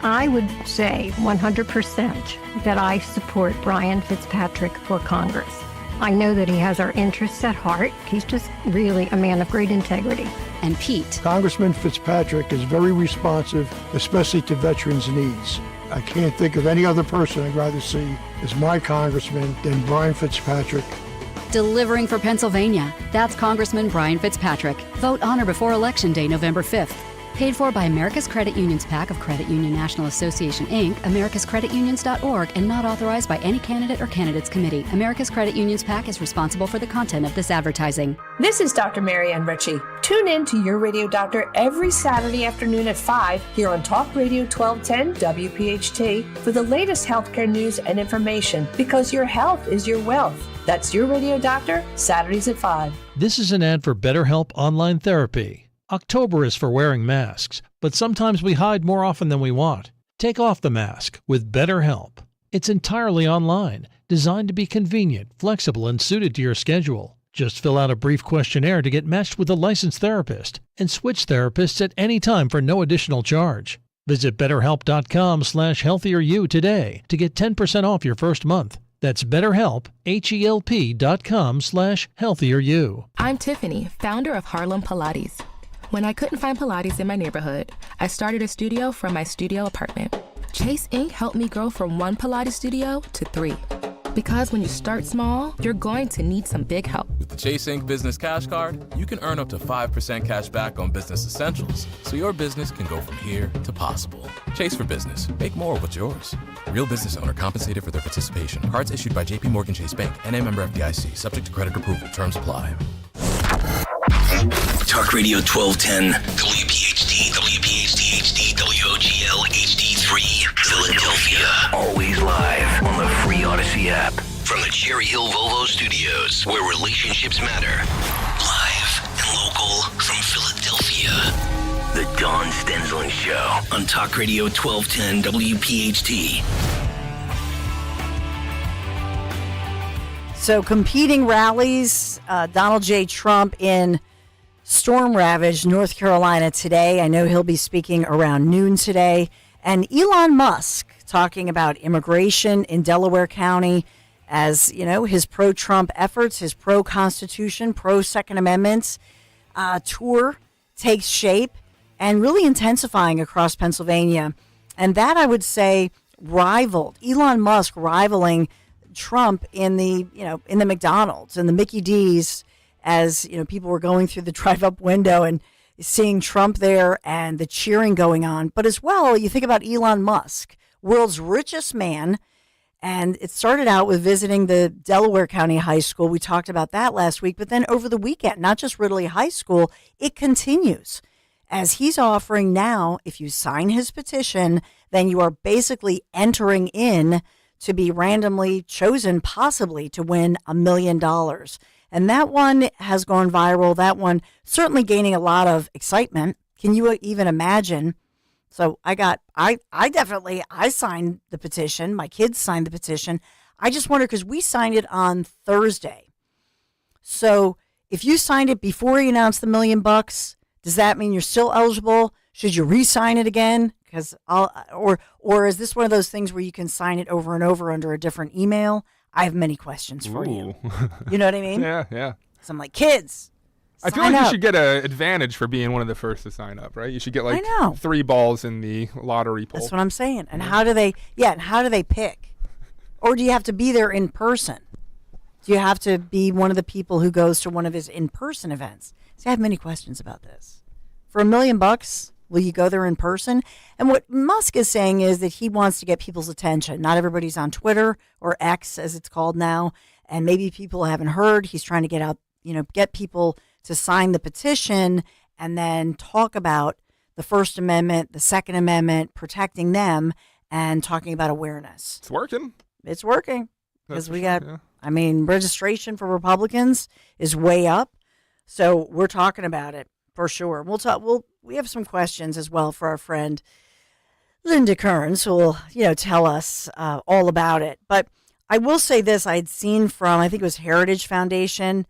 I would say 100% that I support Brian Fitzpatrick for Congress. I know that he has our interests at heart. He's just really a man of great integrity. And Pete. Congressman Fitzpatrick is very responsive, especially to veterans' needs. I can't think of any other person I'd rather see as my congressman than Brian Fitzpatrick. Delivering for Pennsylvania. That's Congressman Brian Fitzpatrick. Vote on or before Election Day, November 5th. Paid for by America's Credit Unions PAC of Credit Union National Association, Inc., americascreditunions.org, and not authorized by any candidate or candidates committee. America's Credit Unions PAC is responsible for the content of this advertising. This is Dr. Marianne Ritchie. Tune in to Your Radio Doctor every Saturday afternoon at 5 here on Talk Radio 1210 WPHT for the latest healthcare news and information, because your health is your wealth. That's Your Radio Doctor, Saturdays at 5. This is an ad for BetterHelp Online Therapy. October is for wearing masks, but sometimes we hide more often than we want. Take off the mask with BetterHelp. It's entirely online, designed to be convenient, flexible, and suited to your schedule. Just fill out a brief questionnaire to get matched with a licensed therapist and switch therapists at any time for no additional charge. Visit BetterHelp.com/healthieryou today to get 10% off your first month. That's BetterHelp, HELP.com/healthieryou. I'm Tiffany, founder of Harlem Pilates. When I couldn't find Pilates in my neighborhood, I started a studio from my studio apartment. Chase Inc. helped me grow from 1 Pilates studio to 3. Because when you start small, you're going to need some big help. With the Chase Inc. Business Cash Card, you can earn up to 5% cash back on business essentials, so your business can go from here to possible. Chase for business. Make more what's yours. Real business owner compensated for their participation. Cards issued by J.P. Morgan Chase Bank, N.A. member FDIC. Subject to credit approval. Terms apply. Talk Radio 1210, WPHT, WPHT HD, WOGL HD3, Philadelphia. Always live on the free Odyssey app. From the Cherry Hill Volvo Studios, where relationships matter. Live and local from Philadelphia. The Dawn Stensland Show on Talk Radio 1210, WPHT. So competing rallies, Donald J. Trump in storm-ravaged North Carolina today. I know he'll be speaking around noon today. And Elon Musk talking about immigration in Delaware County as, you know, his pro-Trump efforts, his pro-Constitution, pro-Second Amendment tour takes shape and really intensifying across Pennsylvania. And that, I would say, rivaled, Elon Musk rivaling Trump in the McDonald's and the Mickey D's, as you know, people were going through the drive-up window and seeing Trump there and the cheering going on. But as well, you think about Elon Musk, world's richest man, and it started out with visiting the Delaware County High School. We talked about that last week, but then over the weekend, not just Ridley High School, it continues as he's offering now, if you sign his petition, then you are basically entering in to be randomly chosen, possibly to win $1 million. And that one has gone viral. That one certainly gaining a lot of excitement. Can you even imagine? So I signed the petition. My kids signed the petition. I just wonder, because we signed it on Thursday. So if you signed it before he announced the $1 million, does that mean you're still eligible? Should you re-sign it again? Because or is this one of those things where you can sign it over and over under a different email? I have many questions for you. You know what I mean? Yeah. So I'm like, kids, I feel like you should get an advantage for being one of the first to sign up, right? You should get like 3 balls in the lottery pool. That's what I'm saying. And how do they pick? Or do you have to be there in person? Do you have to be one of the people who goes to one of his in-person events? See, I have many questions about this. For $1 million, will you go there in person? And what Musk is saying is that he wants to get people's attention. Not everybody's on Twitter, or X as it's called now. And maybe people haven't heard. He's trying to get out, get people to sign the petition and then talk about the First Amendment, the Second Amendment, protecting them, and talking about awareness. It's working. It's working. Because registration for Republicans is way up. So we're talking about it for sure. We have some questions as well for our friend Linda Kerns, who will, tell us all about it. But I will say this: I had seen from, I think it was Heritage Foundation,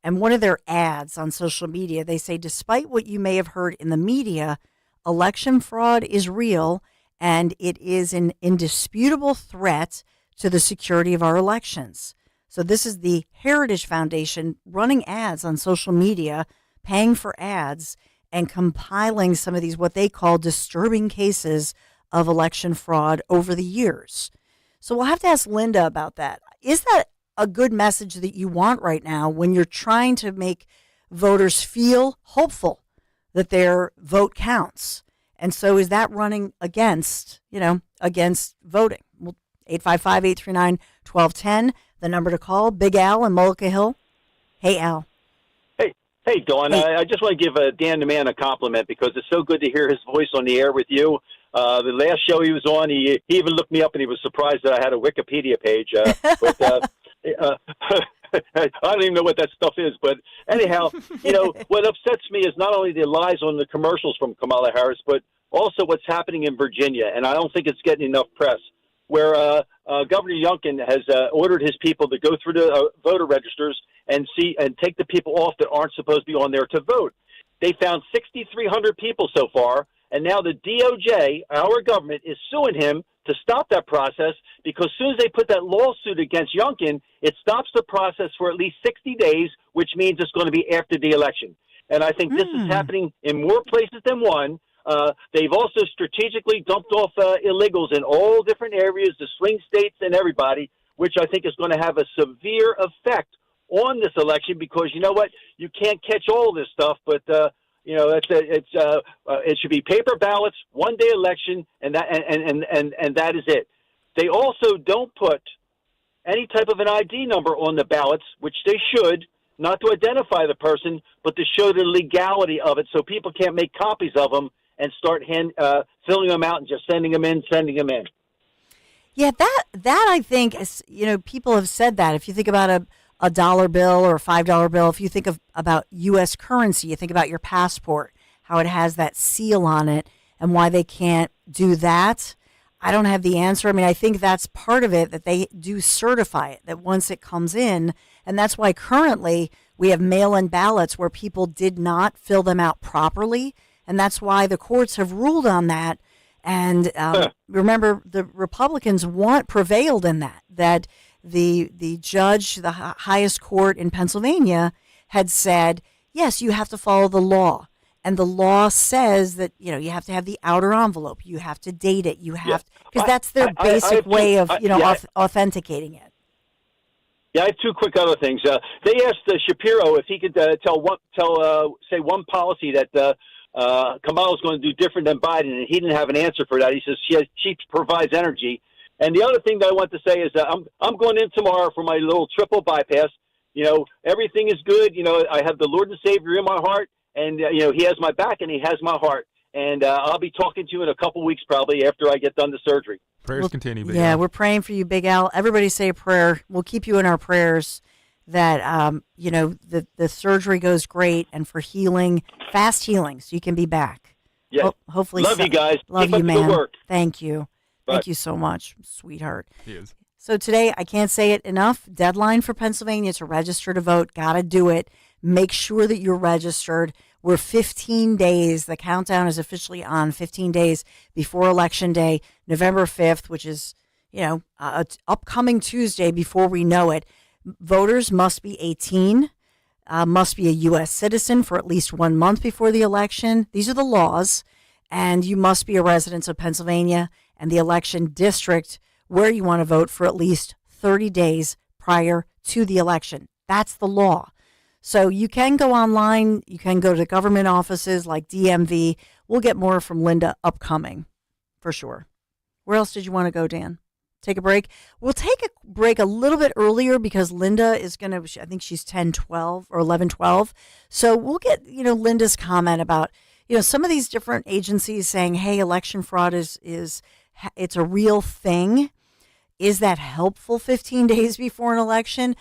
and one of their ads on social media, they say, despite what you may have heard in the media, election fraud is real, and it is an indisputable threat to the security of our elections. So this is the Heritage Foundation running ads on social media, paying for ads, and compiling some of these, what they call disturbing cases of election fraud over the years. So we'll have to ask Linda about that. Is that a good message that you want right now when you're trying to make voters feel hopeful that their vote counts? And so is that running against voting? 855-839-1210, the number to call. Big Al in Mullica Hill. Hey, Al. Hey, Dawn. Hey. I just want to give Dan the man a compliment because it's so good to hear his voice on the air with you. The last show he was on, he even looked me up and he was surprised that I had a Wikipedia page. I don't even know what that stuff is. But anyhow, what upsets me is not only the lies on the commercials from Kamala Harris, but also what's happening in Virginia. And I don't think it's getting enough press, where Governor Youngkin has ordered his people to go through the voter registers and take the people off that aren't supposed to be on there to vote. They found 6,300 people so far, and now the DOJ, our government, is suing him to stop that process because as soon as they put that lawsuit against Youngkin, it stops the process for at least 60 days, which means it's going to be after the election. And I think this is happening in more places than one. They've also strategically dumped off illegals in all different areas, the swing states and everybody, which I think is going to have a severe effect on this election because you know what? You can't catch all this stuff, but it should be paper ballots, one-day election, and that is it. They also don't put any type of an ID number on the ballots, which they should, not to identify the person, but to show the legality of it so people can't make copies of them and start filling them out and just sending them in. Yeah, that I think is, people have said that. If you think about a dollar bill or a $5 bill, if you think about U.S. currency, you think about your passport, how it has that seal on it and why they can't do that. I don't have the answer. I mean, I think that's part of it, that they do certify it, that once it comes in, and that's why currently we have mail-in ballots where people did not fill them out properly, and that's why the courts have ruled on that. And remember, the Republicans prevailed in that the judge, the highest court in Pennsylvania, had said, yes, you have to follow the law. And the law says that, you have to have the outer envelope. You have to date it. You have because that's their basic way of, authenticating it. Yeah, I have two quick other things. They asked Shapiro if he could say one policy that Kamala is going to do different than Biden, and he didn't have an answer for that. He says she provides energy. And the other thing that I want to say is that I'm going in tomorrow for my little triple bypass. Everything is good. I have the Lord and Savior in my heart, and He has my back and He has my heart. And I'll be talking to you in a couple weeks probably after I get done the surgery. Prayers continue, Big Al. Yeah, we're praying for you, Big Al. Everybody say a prayer. We'll keep you in our prayers that, the surgery goes great and for healing, fast healing, so you can be back. Yeah. Hopefully. Love you guys. Love Keep you, up man. the work. Thank you. Bye. Thank you so much, sweetheart. He is. So today, I can't say it enough, deadline for Pennsylvania to register to vote. Got to do it. Make sure that you're registered. We're 15 days. The countdown is officially on 15 days before Election Day, November 5th, which is, upcoming Tuesday before we know it. Voters must be 18, must be a U.S. citizen for at least 1 month before the election. These are the laws. And you must be a resident of Pennsylvania and the election district where you want to vote for at least 30 days prior to the election. That's the law. So you can go online. You can go to government offices like DMV. We'll get more from Linda upcoming, for sure. Where else did you want to go, Dan? Take a break? We'll take a break a little bit earlier because Linda is going to, I think she's 10:12 or 11:12. So we'll get, Linda's comment about, some of these different agencies saying, hey, election fraud is it's a real thing. Is that helpful 15 days before an election?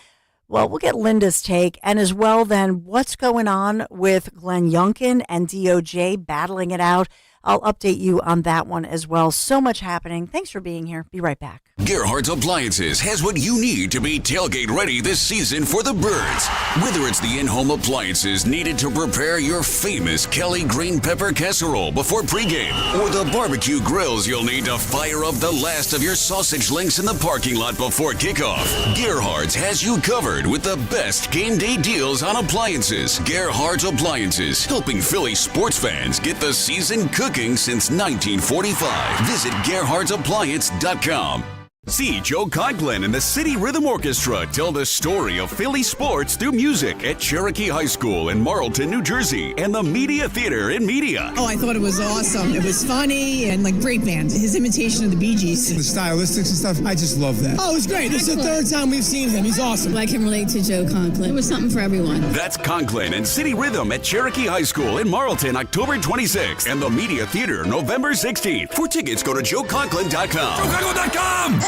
Well, we'll get Linda's take, and as well then what's going on with Glenn Youngkin and DOJ battling it out. I'll update you on that one as well. So much happening. Thanks for being here. Be right back. Gerhardt's Appliances has what you need to be tailgate ready this season for the birds. Whether it's the in-home appliances needed to prepare your famous Kelly green pepper casserole before pregame, or the barbecue grills you'll need to fire up the last of your sausage links in the parking lot before kickoff, Gerhardt's has you covered with the best game day deals on appliances. Gerhardt's Appliances, helping Philly sports fans get the season cooking since 1945. Visit Gerhardt'sAppliance.com. See Joe Conklin and the City Rhythm Orchestra tell the story of Philly sports through music at Cherokee High School in Marlton, New Jersey, and the Media Theater in Media. Oh, I thought it was awesome. It was funny and great band. His imitation of the Bee Gees. The stylistics and stuff, I just love that. Oh, it was great. This is the third time we've seen him. He's awesome. I can relate to Joe Conklin. It was something for everyone. That's Conklin and City Rhythm at Cherokee High School in Marlton, October 26th, and the Media Theater, November 16th. For tickets, go to joeconklin.com. JoeConklin.com!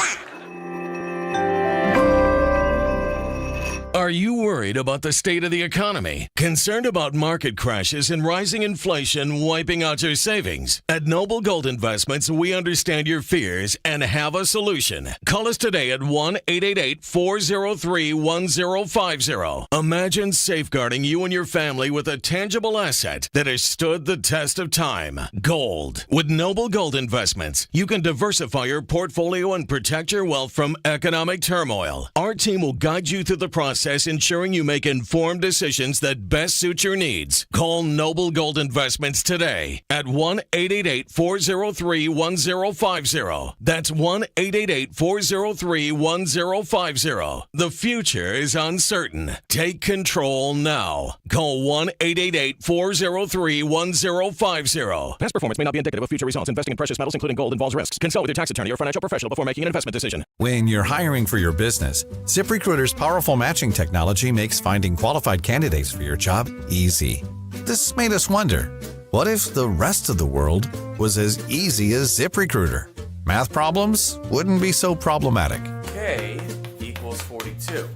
Are you worried about the state of the economy? Concerned about market crashes and rising inflation wiping out your savings? At Noble Gold Investments, we understand your fears and have a solution. Call us today at 1-888-403-1050. Imagine safeguarding you and your family with a tangible asset that has stood the test of time. Gold. With Noble Gold Investments, you can diversify your portfolio and protect your wealth from economic turmoil. Our team will guide you through the process, ensuring you make informed decisions that best suit your needs. Call Noble Gold Investments today at 1-888-403-1050. That's 1-888-403-1050. The future is uncertain. Take control now. Call 1-888-403-1050. Past performance may not be indicative of future results. Investing in precious metals, including gold, involves risks. Consult with your tax attorney or financial professional before making an investment decision. When you're hiring for your business, ZipRecruiter's powerful matching technology makes finding qualified candidates for your job easy. This made us wonder, what if the rest of the world was as easy as ZipRecruiter? Math problems wouldn't be so problematic. K equals 42.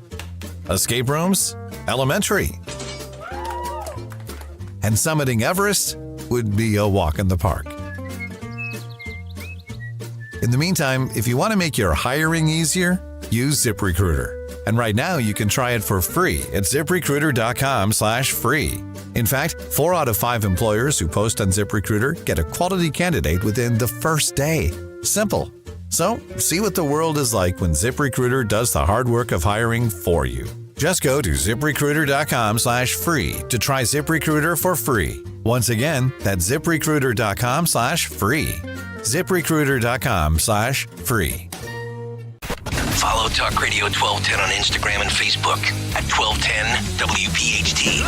Escape rooms? Elementary. And summiting Everest would be a walk in the park. In the meantime, if you want to make your hiring easier, use ZipRecruiter. And right now, you can try it for free at ZipRecruiter.com/free. In fact, 4 out of 5 employers who post on ZipRecruiter get a quality candidate within the first day. Simple. So, see what the world is like when ZipRecruiter does the hard work of hiring for you. Just go to ZipRecruiter.com/free to try ZipRecruiter for free. Once again, that's ZipRecruiter.com/free. ZipRecruiter.com/free. Follow Talk Radio 1210 on Instagram and Facebook at 1210 WPHT.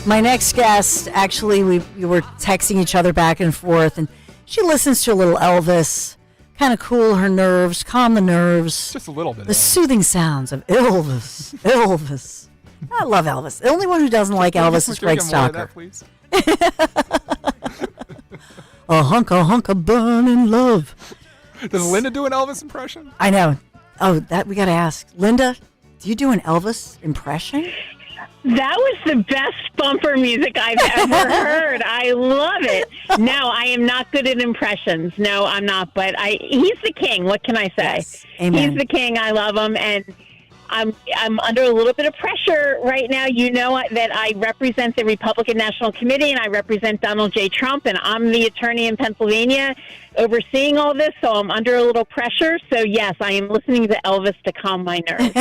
My next guest, actually, we were texting each other back and forth, and she listens to a little Elvis, kind of cool her nerves, calm the nerves. Just a little bit. The soothing sounds of Elvis. Elvis. I love Elvis. The only one who doesn't like Elvis is Greg Stalker. A hunk of burning love. Does Linda do an Elvis impression? I know. Oh, that we got to ask. Linda, do you do an Elvis impression? That was the best bumper music I've ever heard. I love it. No, I am not good at impressions. No, I'm not. But he's the king. What can I say? Yes. Amen. He's the king. I love him. And I'm under a little bit of pressure right now. You know that I represent the Republican National Committee, and I represent Donald J. Trump, and I'm the attorney in Pennsylvania overseeing all this, so I'm under a little pressure. So, yes, I am listening to Elvis to calm my nerves.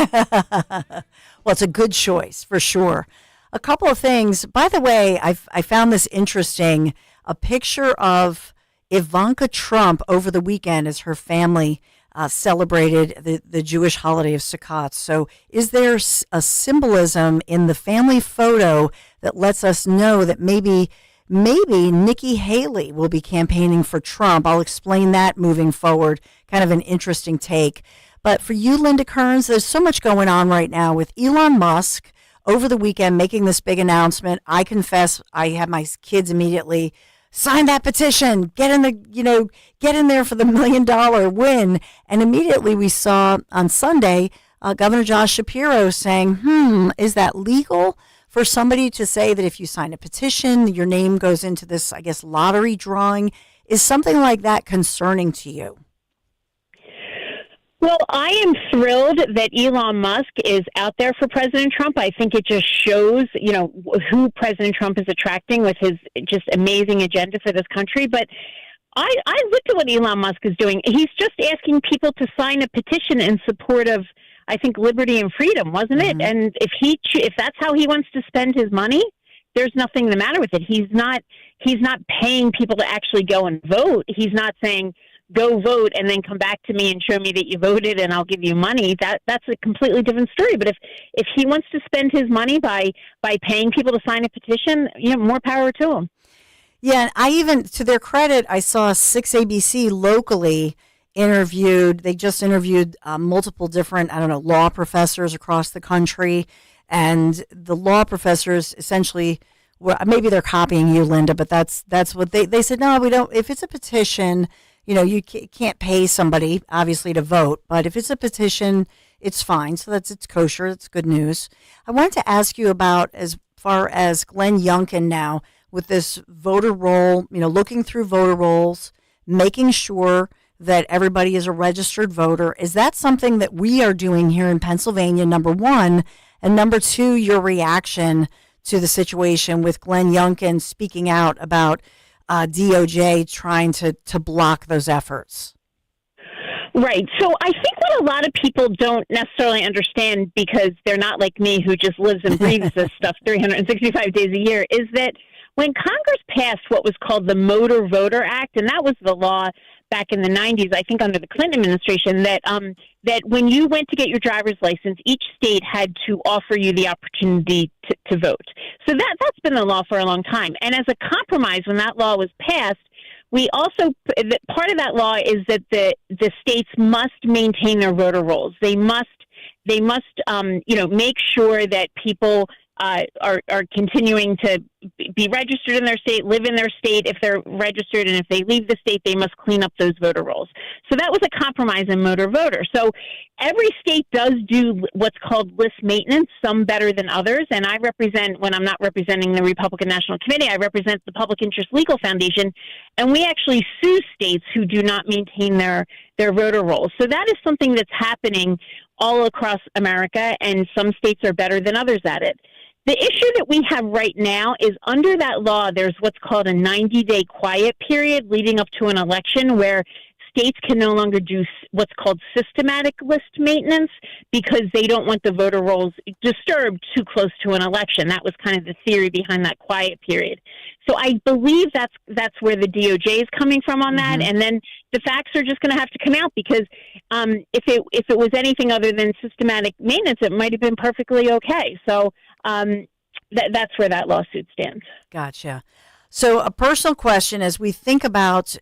Well, it's a good choice, for sure. A couple of things. By the way, I found this interesting. A picture of Ivanka Trump over the weekend as her family celebrated the Jewish holiday of Sukkot. So is there a symbolism in the family photo that lets us know that maybe Nikki Haley will be campaigning for Trump? I'll explain that moving forward. Kind of an interesting take. But for you, Linda Kerns, there's so much going on right now with Elon Musk over the weekend making this big announcement. I confess I had my kids immediately sign that petition, get in there for the $1 million win. And immediately we saw on Sunday, Governor Josh Shapiro saying, is that legal for somebody to say that if you sign a petition, your name goes into this, I guess, lottery drawing? Is something like that concerning to you? Well, I am thrilled that Elon Musk is out there for President Trump. I think it just shows, who President Trump is attracting with his just amazing agenda for this country. But I looked at what Elon Musk is doing. He's just asking people to sign a petition in support of, I think, liberty and freedom, wasn't it? And if that's how he wants to spend his money, there's nothing the matter with it. He's not paying people to actually go and vote. He's not saying, go vote and then come back to me and show me that you voted and I'll give you money. That's a completely different story. But if he wants to spend his money by paying people to sign a petition, more power to him. Yeah, I even, to their credit, I saw 6ABC locally they just interviewed multiple different, law professors across the country. And the law professors essentially, maybe they're copying you, Linda, but that's what they said, no, we don't, if it's a petition, you can't pay somebody, obviously, to vote. But if it's a petition, it's fine. So it's kosher. It's good news. I wanted to ask you about as far as Glenn Youngkin now with this voter roll, looking through voter rolls, making sure that everybody is a registered voter. Is that something that we are doing here in Pennsylvania, number one? And number two, your reaction to the situation with Glenn Youngkin speaking out about DOJ trying to block those efforts? Right. So I think what a lot of people don't necessarily understand, because they're not like me who just lives and breathes this stuff 365 days a year, is that when Congress passed what was called the Motor Voter Act, and that was the law back in the 90s, I think under the Clinton administration, that when you went to get your driver's license, each state had to offer you the opportunity to vote. So that's been the law for a long time. And as a compromise, when that law was passed, we also, part of that law is that the states must maintain their voter rolls. They must make sure that people are continuing to be registered in their state, live in their state if they're registered, and if they leave the state, they must clean up those voter rolls. So that was a compromise in motor voter. So every state does do what's called list maintenance, some better than others. And I represent, when I'm not representing the Republican National Committee, I represent the Public Interest Legal Foundation, and we actually sue states who do not maintain their voter rolls. So that is something that's happening all across America, and some states are better than others at it. The issue that we have right now is under that law, there's what's called a 90-day quiet period leading up to an election where states can no longer do what's called systematic list maintenance because they don't want the voter rolls disturbed too close to an election. That was kind of the theory behind that quiet period. So I believe that's where the DOJ is coming from on that. And then the facts are just going to have to come out, because if it was anything other than systematic maintenance, it might have been perfectly okay. So that's where that lawsuit stands. Gotcha. So a personal question, as we think about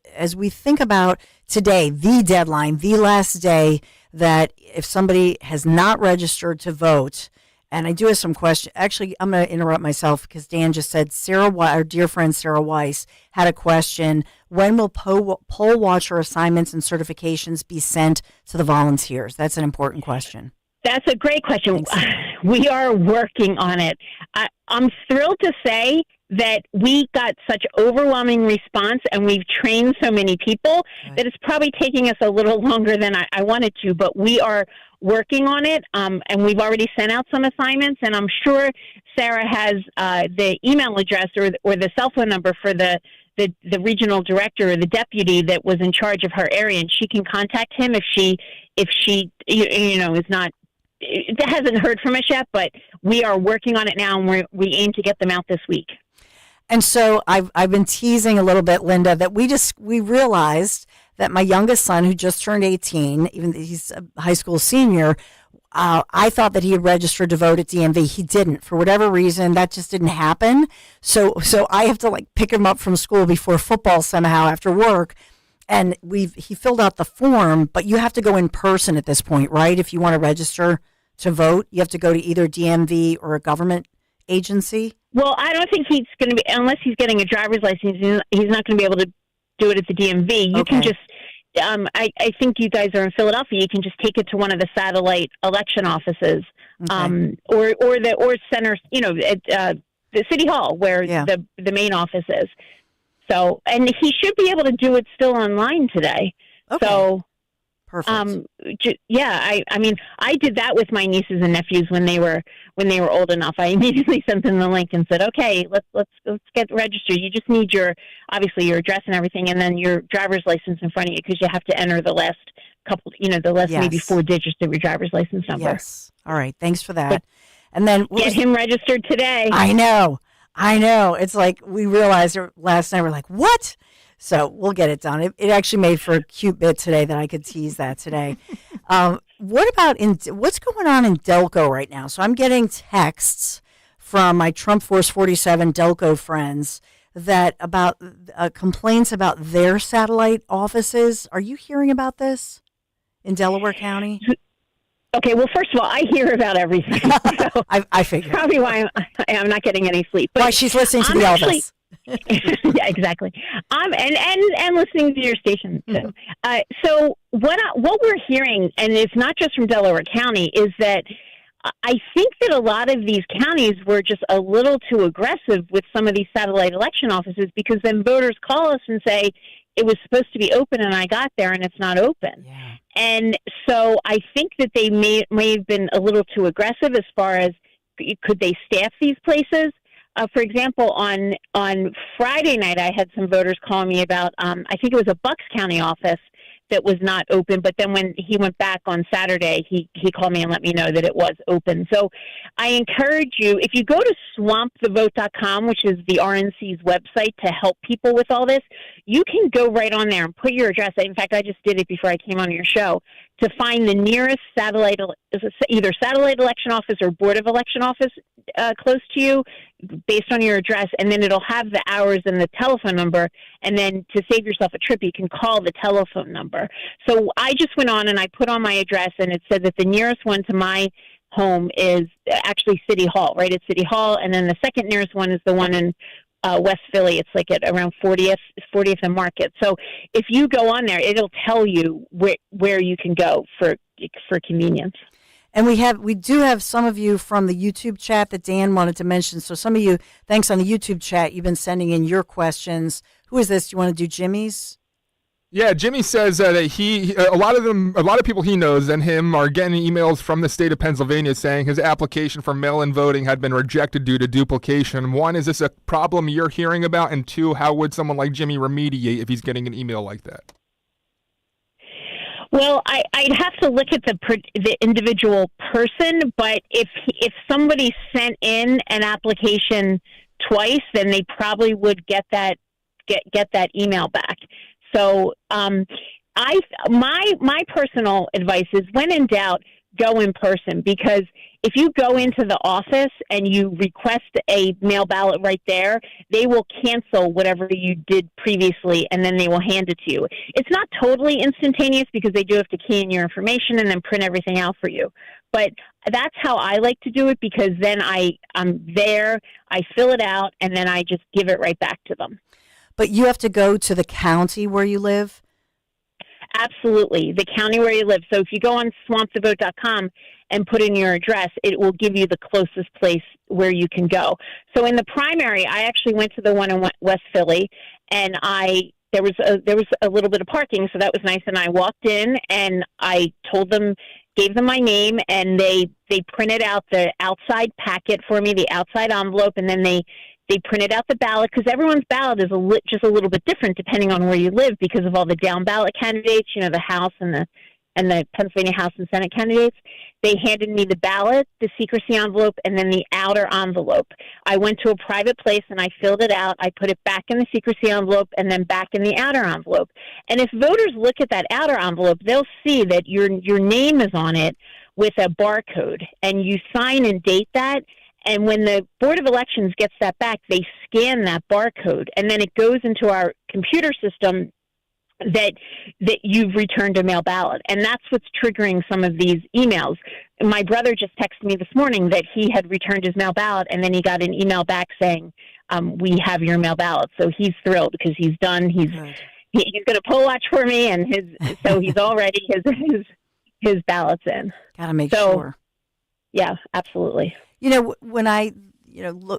today, the deadline, the last day that if somebody has not registered to vote, and I do have some questions. Actually, I'm going to interrupt myself because Dan just said our dear friend Sarah Weiss had a question. When will poll watcher assignments and certifications be sent to the volunteers? That's an important question. That's a great question. We are working on it. I'm thrilled to say that we got such overwhelming response, and we've trained so many people that it's probably taking us a little longer than I wanted to, but we are working on it, and we've already sent out some assignments, and I'm sure Sarah has the email address or the cell phone number for the regional director or the deputy that was in charge of her area, and she can contact him if she is not. It hasn't heard from us yet, but we are working on it now, and we aim to get them out this week. And so I've been teasing a little bit, Linda, that we realized that my youngest son, who just turned 18, even though he's a high school senior, I thought that he had registered to vote at DMV. He didn't. For whatever reason, that just didn't happen. So I have to pick him up from school before football somehow after work. And he filled out the form, but you have to go in person at this point, right? If you want to register to vote, you have to go to either DMV or a government agency. Well, I don't think he's going to be, unless he's getting a driver's license, he's not going to be able to do it at the DMV. You can just, I think you guys are in Philadelphia. You can just take it to one of the satellite election offices, or center, at the city hall where the main office is. So, and he should be able to do it still online today. Okay. So, perfect. I mean, I did that with my nieces and nephews when they were old enough. I immediately sent them the link and said, "Okay, let's get registered. You just need your address and everything, and then your driver's license in front of you, because you have to enter the last couple, maybe 4 digits of your driver's license number." Yes. All right. Thanks for that. But and then get him registered today. I know. It's like we realized last night. We're like, what? So we'll get it done. It actually made for a cute bit today that I could tease that today. What about what's going on in Delco right now? So I'm getting texts from my Trump Force 47 Delco friends that about complaints about their satellite offices. Are you hearing about this in Delaware County? Okay, well, first of all, I hear about everything. So I figured. Probably why I'm not getting any sleep. But why she's listening to the Elvis. Yeah, exactly. And listening to your station too. So what we're hearing, and it's not just from Delaware County, is that I think that a lot of these counties were just a little too aggressive with some of these satellite election offices, because then voters call us and say, it was supposed to be open and I got there and it's not open. Yeah. And so I think that they may have been a little too aggressive as far as could they staff these places. For example, on Friday night, I had some voters calling me about, I think it was a Bucks County office that was not open, but then when he went back on Saturday, he called me and let me know that it was open. So I encourage you, if you go to swampthevote.com, which is the RNC's website to help people with all this, you can go right on there and put your address. In fact, I just did it before I came on your show, to find the nearest either satellite election office or board of election office close to you based on your address, and then it'll have the hours and the telephone number, and then to save yourself a trip, you can call the telephone number. So I just went on and I put on my address, and it said that the nearest one to my home is actually City Hall, right at City Hall, and then the second nearest one is the one in West Philly. It's like at around 40th and Market. So if you go on there, it'll tell you where you can go for convenience. And we do have some of you from the YouTube chat that Dan wanted to mention. So some of you, thanks on the YouTube chat, you've been sending in your questions. Who is this? Do you want to do Jimmy's? Yeah, Jimmy says that a lot of people he knows and him are getting emails from the state of Pennsylvania saying his application for mail-in voting had been rejected due to duplication. One, is this a problem you're hearing about? And two, how would someone like Jimmy remediate if he's getting an email like that? Well, I'd have to look at the individual person, but if somebody sent in an application twice, then they probably would get that email back. So my personal advice is, when in doubt, go in person, because if you go into the office and you request a mail ballot right there, they will cancel whatever you did previously, and then they will hand it to you. It's not totally instantaneous because they do have to key in your information and then print everything out for you. But that's how I like to do it, because then I'm there, I fill it out, and then I just give it right back to them. But you have to go to the county where you live? Absolutely, the county where you live. So if you go on swampthevote.com and put in your address, it will give you the closest place where you can go. So in the primary, I actually went to the one in West Philly, and there was a little bit of parking, so that was nice. And I walked in and I gave them my name, and they printed out the outside packet for me, the outside envelope, and then they printed out the ballot, because everyone's ballot is just a little bit different depending on where you live because of all the down ballot candidates, the House and the Pennsylvania House and Senate candidates. They handed me the ballot, the secrecy envelope, and then the outer envelope. I went to a private place and I filled it out. I put it back in the secrecy envelope and then back in the outer envelope. And if voters look at that outer envelope, they'll see that your name is on it with a barcode, and you sign and date that. And when the Board of Elections gets that back, they scan that barcode, and then it goes into our computer system that you've returned a mail ballot. And that's what's triggering some of these emails. My brother just texted me this morning that he had returned his mail ballot, and then he got an email back saying, we have your mail ballot. So he's thrilled because he's done. He's going to poll watch for me, and so he's already his ballot's in. Got to make sure. Yeah, absolutely. When I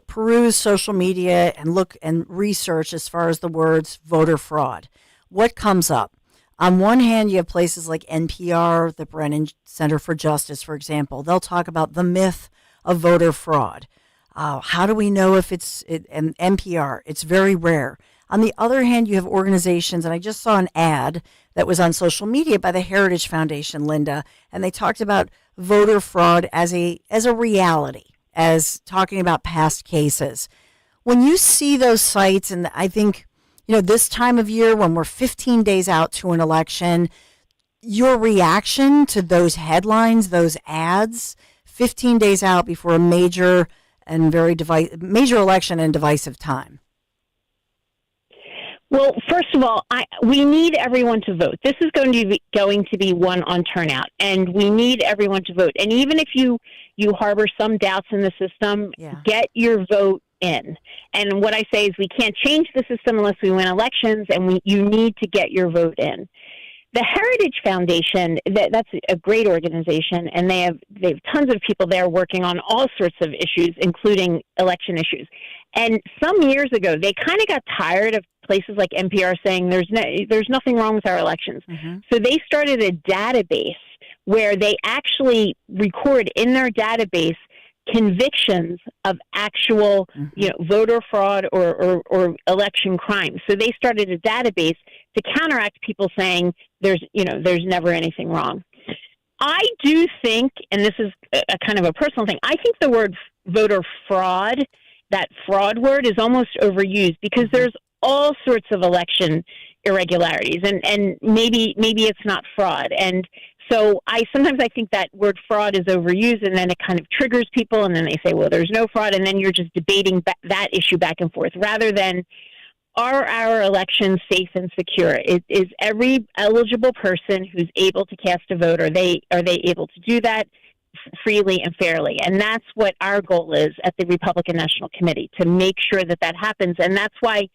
peruse social media and look and research as far as the words voter fraud, what comes up? On one hand, you have places like NPR, the Brennan Center for Justice, for example. They'll talk about the myth of voter fraud. How do we know if and NPR? It's very rare. On the other hand, you have organizations, and I just saw an ad that was on social media by the Heritage Foundation, Linda, and they talked about voter fraud as a reality, as talking about past cases. When you see those sites, and I think, this time of year when we're 15 days out to an election, your reaction to those headlines, those ads, 15 days out before a major election and divisive time. Well, first of all, we need everyone to vote. This is going to be one on turnout, and we need everyone to vote. And even if you harbor some doubts in the system, get your vote in. And what I say is we can't change the system unless we win elections, and you need to get your vote in. The Heritage Foundation, that's a great organization, and they have tons of people there working on all sorts of issues, including election issues. And some years ago, they kind of got tired of places like NPR saying there's nothing wrong with our elections. Mm-hmm. So they started a database where they actually record in their database convictions of actual, voter fraud or election crimes. So they started a database to counteract people saying there's never anything wrong. I do think, and this is a kind of a personal thing, I think the word voter fraud, that fraud word, is almost overused because there's all sorts of election irregularities, and maybe it's not fraud. And so sometimes I think that word fraud is overused, and then it kind of triggers people, and then they say, well, there's no fraud, and then you're just debating that issue back and forth, rather than are our elections safe and secure? Is every eligible person who's able to cast a vote, are they able to do that freely and fairly? And that's what our goal is at the Republican National Committee, to make sure that happens. And that's why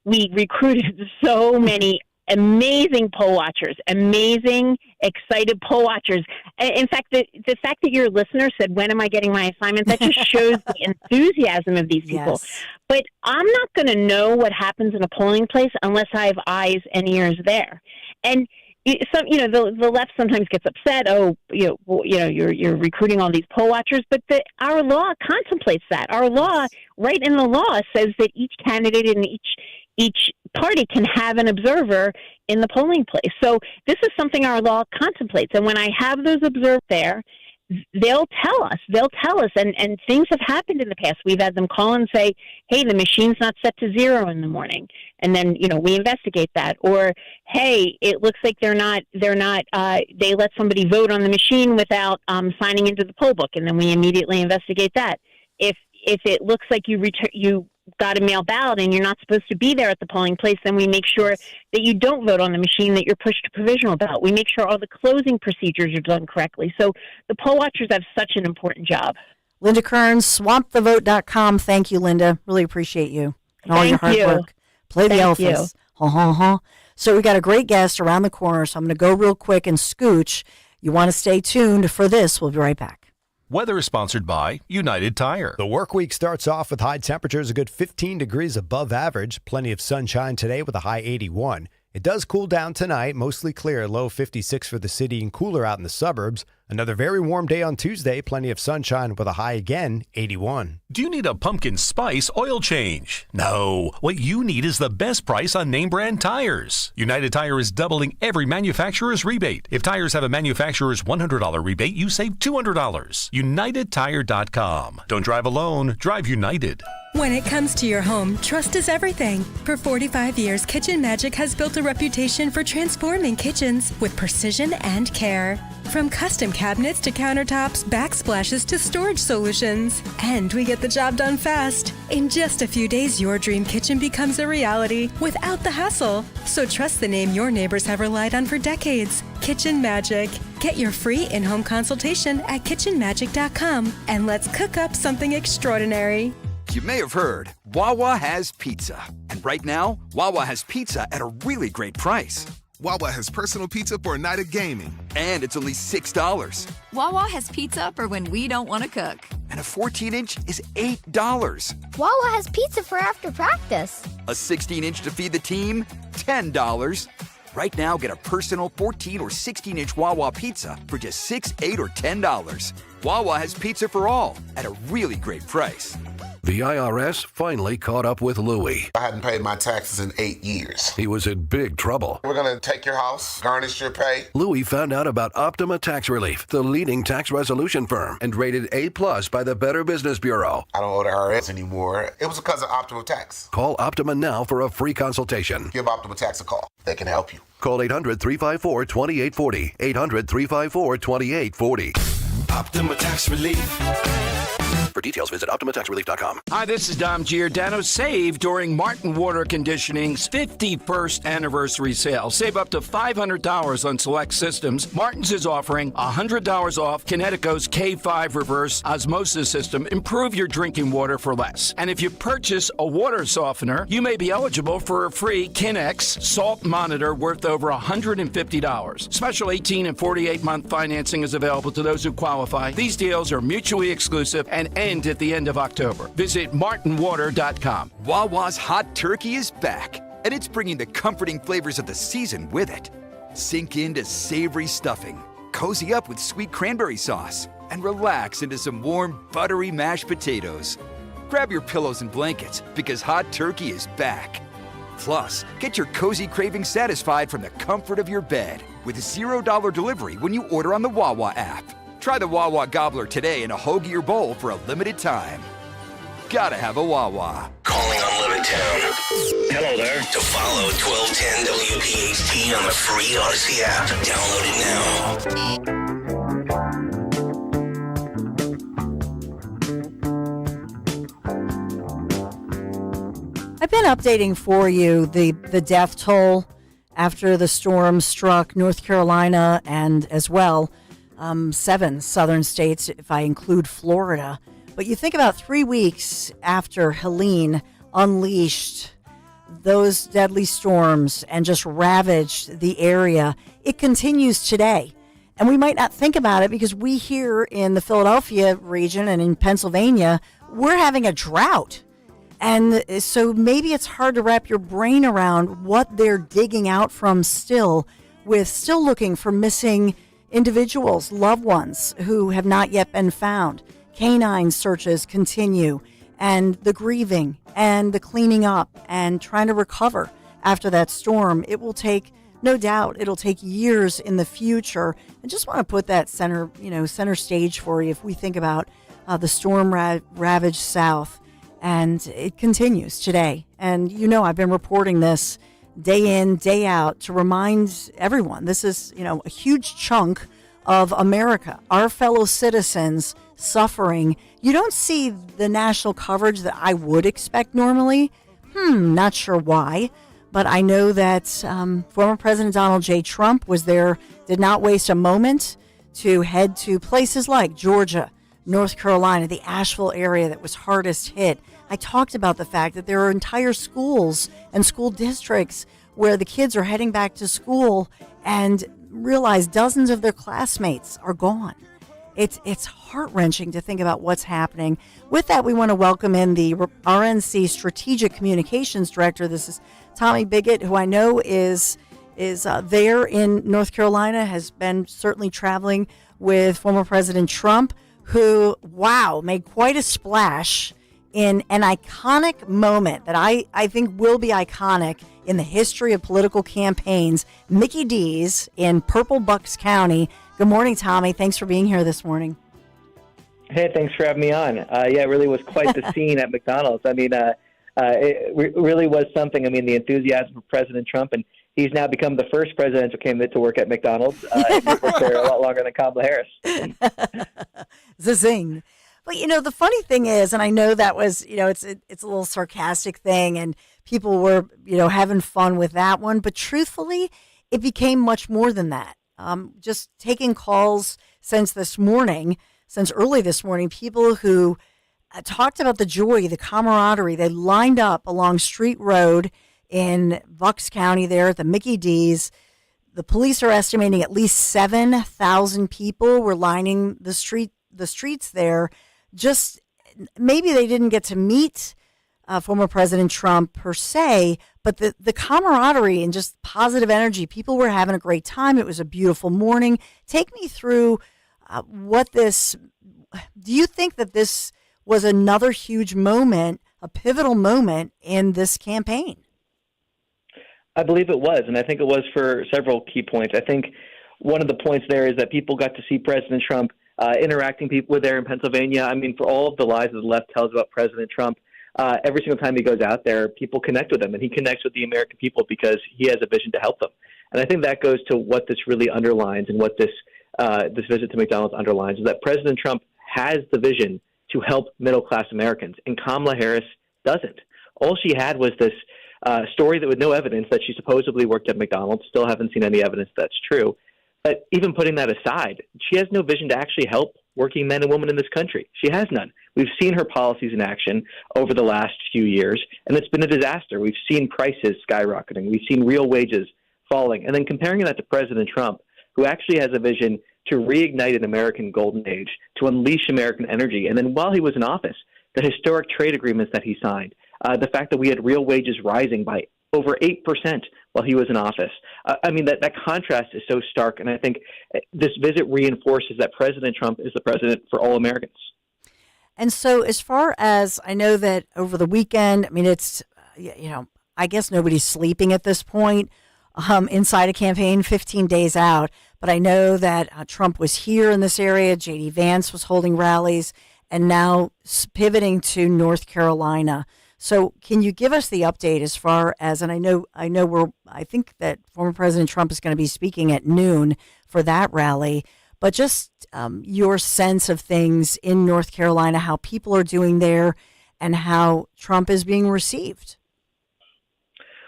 we recruited so many amazing poll watchers, amazing, excited poll watchers. In fact, the fact that your listener said, when am I getting my assignment, that just shows the enthusiasm of these people. Yes. But I'm not going to know what happens in a polling place unless I have eyes and ears there. And the left sometimes gets upset. You're recruiting all these poll watchers, but our law contemplates that. Our law, right in the law, says that each candidate in each party can have an observer in the polling place. So this is something our law contemplates. And when I have those observed there, they'll tell us, and things have happened in the past. We've had them call and say, hey, the machine's not set to 0 in the morning. And then, we investigate that. Or, hey, it looks like they let somebody vote on the machine without signing into the poll book. And then we immediately investigate that. If it looks like you got a mail ballot and you're not supposed to be there at the polling place, then we make sure that you don't vote on the machine, that you're pushed to provisional ballot. We make sure all the closing procedures are done correctly. So the poll watchers have such an important job. Linda Kerns, swampthevote.com. Thank you, Linda. Really appreciate you and all your hard work. Play the Elvis. So we got a great guest around the corner, so I'm going to go real quick and scooch. You want to stay tuned for this. We'll be right back. Weather is sponsored by United Tire. The work week starts off with high temperatures, a good 15 degrees above average. Plenty of sunshine today with a high 81. It does cool down tonight, mostly clear, low 56 for the city and cooler out in the suburbs. Another very warm day on Tuesday, plenty of sunshine with a high again, 81. Do you need a pumpkin spice oil change? No. What you need is the best price on name brand tires. United Tire is doubling every manufacturer's rebate. If tires have a manufacturer's $100 rebate, you save $200. UnitedTire.com. Don't drive alone, drive United. When it comes to your home, trust is everything. For 45 years, Kitchen Magic has built a reputation for transforming kitchens with precision and care. From custom cabinets to countertops, backsplashes to storage solutions. And we get the job done fast. In just a few days, your dream kitchen becomes a reality without the hassle. So trust the name your neighbors have relied on for decades. Kitchen Magic. Get your free in-home consultation at kitchenmagic.com. And let's cook up something extraordinary. You may have heard, Wawa has pizza. And right now, Wawa has pizza at a really great price. Wawa has personal pizza for a night of gaming. And it's only $6. Wawa has pizza for when we don't want to cook. And a 14-inch is $8. Wawa has pizza for after practice. A 16-inch to feed the team, $10. Right now, get a personal 14 or 16-inch Wawa pizza for just $6, $8, or $10. Wawa has pizza for all at a really great price. The IRS finally caught up with Louie. I hadn't paid my taxes in 8 years. He was in big trouble. We're going to take your house, garnish your pay. Louie found out about Optima Tax Relief, the leading tax resolution firm, and rated A+ by the Better Business Bureau. I don't owe the IRS anymore. It was because of Optima Tax. Call Optima now for a free consultation. Give Optima Tax a call. They can help you. Call 800-354-2840. 800-354-2840. Optima Tax Relief. For details, visit OptimaTaxRelief.com. Hi, this is Dom Giordano. Save during Martin Water Conditioning's 51st anniversary sale. Save up to $500 on select systems. Martin's is offering $100 off Kinetico's K5 reverse osmosis system. Improve your drinking water for less. And if you purchase a water softener, you may be eligible for a free Kinex salt monitor worth over $150. Special 18 and 48-month financing is available to those who qualify. These deals are mutually exclusive and end at the end of October. Visit martinwater.com. Wawa's hot turkey is back, and it's bringing the comforting flavors of the season with it. Sink into savory stuffing, cozy up with sweet cranberry sauce, and relax into some warm, buttery mashed potatoes. Grab your pillows and blankets, because hot turkey is back. Plus, get your cozy cravings satisfied from the comfort of your bed with $0 delivery when you order on the Wawa app. Try the Wawa Gobbler today in a hoagie or bowl for a limited time. Gotta have a Wawa. Calling on Levittown. Hello there. To follow 1210 WPHT on the free Odyssey app. Download it now. I've been updating for you the death toll after the storm struck North Carolina and as well 7 southern states, if I include Florida. But you think about 3 weeks after Helene unleashed those deadly storms and just ravaged the area, it continues today. And we might not think about it because we here in the Philadelphia region and in Pennsylvania, we're having a drought. And so maybe it's hard to wrap your brain around what they're digging out from still looking for missing individuals, loved ones who have not yet been found. Canine searches continue, and the grieving and the cleaning up and trying to recover after that storm. It will take, no doubt, it'll take years in the future. I just want to put that center stage for you if we think about the storm ravaged South. And it continues today. And I've been reporting this day in, day out to remind everyone this is, a huge chunk of America, our fellow citizens suffering. You don't see the national coverage that I would expect normally. Not sure why, but I know that former President Donald J. Trump was there, did not waste a moment to head to places like Georgia, North Carolina, the Asheville area that was hardest hit. I talked about the fact that there are entire schools and school districts where the kids are heading back to school and realize dozens of their classmates are gone. It's heart-wrenching to think about what's happening. With that, we want to welcome in the RNC Strategic Communications Director. This is Tommy Biggett, who I know is there in North Carolina, has been certainly traveling with former President Trump, who, made quite a splash in an iconic moment that I think will be iconic in the history of political campaigns, Mickey D's in Purple Bucks County. Good morning, Tommy. Thanks for being here this morning. Hey, thanks for having me on. It really was quite the scene at McDonald's. I mean, it really was something. I mean, the enthusiasm of President Trump, and he's now become the first presidential candidate to work at McDonald's. He worked there a lot longer than Kamala Harris. Zing. But, the funny thing is, and I know that was, it's a little sarcastic thing and people were, having fun with that one. But truthfully, it became much more than that. Just taking calls since early this morning, people who talked about the joy, the camaraderie. They lined up along Street Road in Bucks County there at the Mickey D's. The police are estimating at least 7,000 people were lining the streets there. Just maybe they didn't get to meet former President Trump per se, but the camaraderie and just positive energy. People were having a great time. It was a beautiful morning. Take me through do you think that this was another huge moment, a pivotal moment in this campaign? I believe it was, and I think it was for several key points. I think one of the points there is that people got to see President Trump interacting with there in Pennsylvania. I mean, for all of the lies that the left tells about President Trump, every single time he goes out there, people connect with him, and he connects with the American people because he has a vision to help them. And I think that goes to what this really underlines and what this visit to McDonald's underlines, is that President Trump has the vision to help middle-class Americans, and Kamala Harris doesn't. All she had was this story that with no evidence that she supposedly worked at McDonald's. Still haven't seen any evidence that's true. But even putting that aside, she has no vision to actually help working men and women in this country. She has none. We've seen her policies in action over the last few years, and it's been a disaster. We've seen prices skyrocketing. We've seen real wages falling. And then comparing that to President Trump, who actually has a vision to reignite an American golden age, to unleash American energy. And then while he was in office, the historic trade agreements that he signed, the fact that we had real wages rising by over 8% while he was in office. I mean, that contrast is so stark, and I think this visit reinforces that President Trump is the president for all Americans. And so as far as I know that over the weekend, I mean, it's, I guess nobody's sleeping at this point inside a campaign 15 days out. But I know that Trump was here in this area. J.D. Vance was holding rallies and now pivoting to North Carolina. So can you give us the update as far as, and I think that former President Trump is going to be speaking at noon for that rally, but just your sense of things in North Carolina, how people are doing there and how Trump is being received.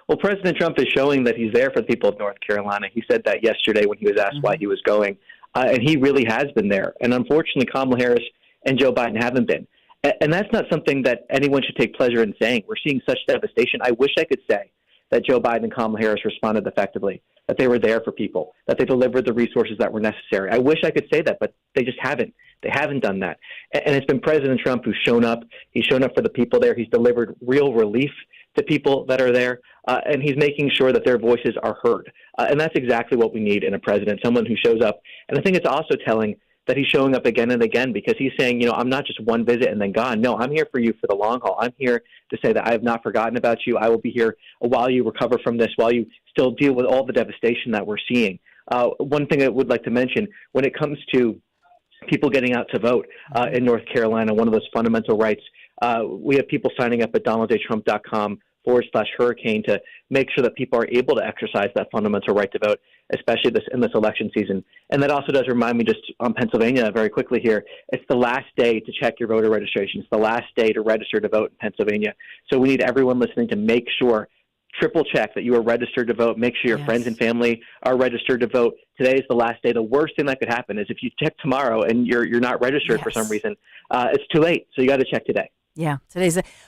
Well, President Trump is showing that he's there for the people of North Carolina. He said that yesterday when he was asked why he was going, and he really has been there. And unfortunately, Kamala Harris and Joe Biden haven't been. And that's not something that anyone should take pleasure in saying. We're seeing such devastation. I wish I could say that Joe Biden and Kamala Harris responded effectively, that they were there for people, that they delivered the resources that were necessary. I wish I could say that, but they just haven't. They haven't done that. And it's been President Trump who's shown up. He's shown up for the people there. He's delivered real relief to people that are there, and he's making sure that their voices are heard. And that's exactly what we need in a president, someone who shows up. And I think it's also telling that he's showing up again and again, because he's saying, I'm not just one visit and then gone. No, I'm here for you for the long haul. I'm here to say that I have not forgotten about you. I will be here while you recover from this, while you still deal with all the devastation that we're seeing. One thing I would like to mention, when it comes to people getting out to vote in North Carolina, one of those fundamental rights, we have people signing up at donaldjtrump.com/hurricane to make sure that people are able to exercise that fundamental right to vote, especially in this election season. And that also does remind me, just on Pennsylvania very quickly here, it's the last day to check your voter registration. It's the last day to register to vote in Pennsylvania. So we need everyone listening to make sure, triple check that you are registered to vote. Make sure your friends and family are registered to vote. Today is the last day. The worst thing that could happen is if you check tomorrow and you're not registered for some reason, it's too late. So you got to check today. Yeah,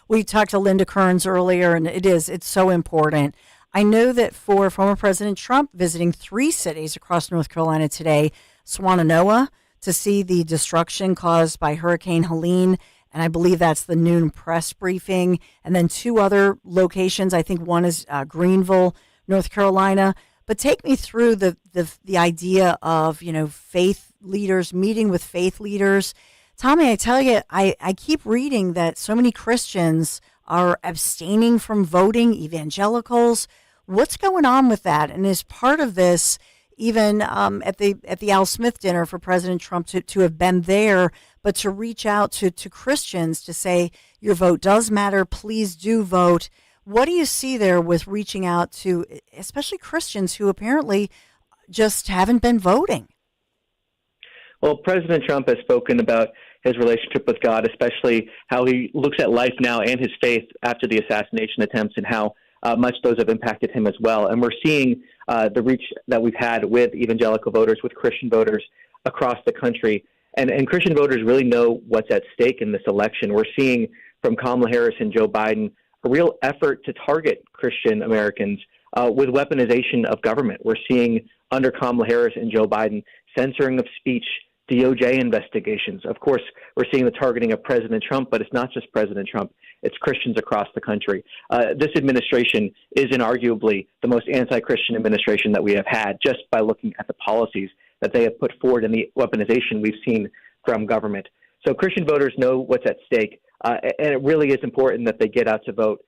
we talked to Linda Kerns earlier, and it's so important. I know that for former President Trump visiting 3 cities across North Carolina today, Swannanoa to see the destruction caused by Hurricane Helene, and I believe that's the noon press briefing, and then 2 other locations. I think one is Greenville, North Carolina. But take me through the idea of, faith leaders, meeting with faith leaders. Tommy, I tell you, I keep reading that so many Christians are abstaining from voting, evangelicals. What's going on with that? And is part of this, even at the Al Smith dinner for President Trump to have been there, but to reach out to Christians to say, your vote does matter, please do vote. What do you see there with reaching out to especially Christians who apparently just haven't been voting? Well, President Trump has spoken about his relationship with God, especially how he looks at life now and his faith after the assassination attempts, and how much those have impacted him as well. And we're seeing the reach that we've had with evangelical voters, with Christian voters across the country. And Christian voters really know what's at stake in this election. We're seeing from Kamala Harris and Joe Biden a real effort to target Christian Americans with weaponization of government. We're seeing under Kamala Harris and Joe Biden censoring of speech, DOJ investigations. Of course, we're seeing the targeting of President Trump, but it's not just President Trump. It's Christians across the country. This administration is inarguably the most anti-Christian administration that we have had, just by looking at the policies that they have put forward and the weaponization we've seen from government. So Christian voters know what's at stake, and it really is important that they get out to vote.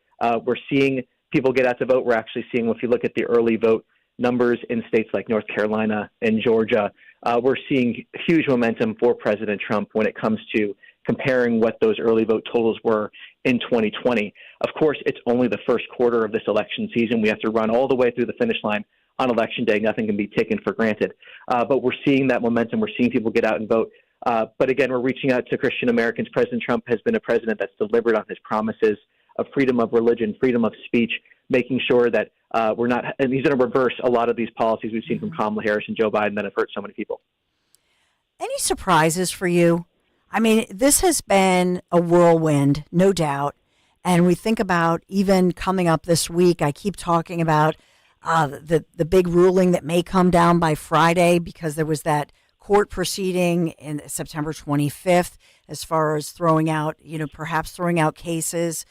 We're seeing people get out to vote. We're actually seeing, if you look at the early vote numbers in states like North Carolina and Georgia, we're seeing huge momentum for President Trump when it comes to comparing what those early vote totals were in 2020. Of course, it's only the first quarter of this election season. We have to run all the way through the finish line on Election Day. Nothing can be taken for granted. But we're seeing that momentum. We're seeing people get out and vote. But again, we're reaching out to Christian Americans. President Trump has been a president that's delivered on his promises of freedom of religion, freedom of speech, making sure that we're not, and he's going to reverse a lot of these policies we've seen from Kamala Harris and Joe Biden that have hurt so many people. Any surprises for you? I mean, this has been a whirlwind, no doubt. And we think about even coming up this week, I keep talking about the big ruling that may come down by Friday, because there was that court proceeding in September 25th as far as perhaps throwing out cases.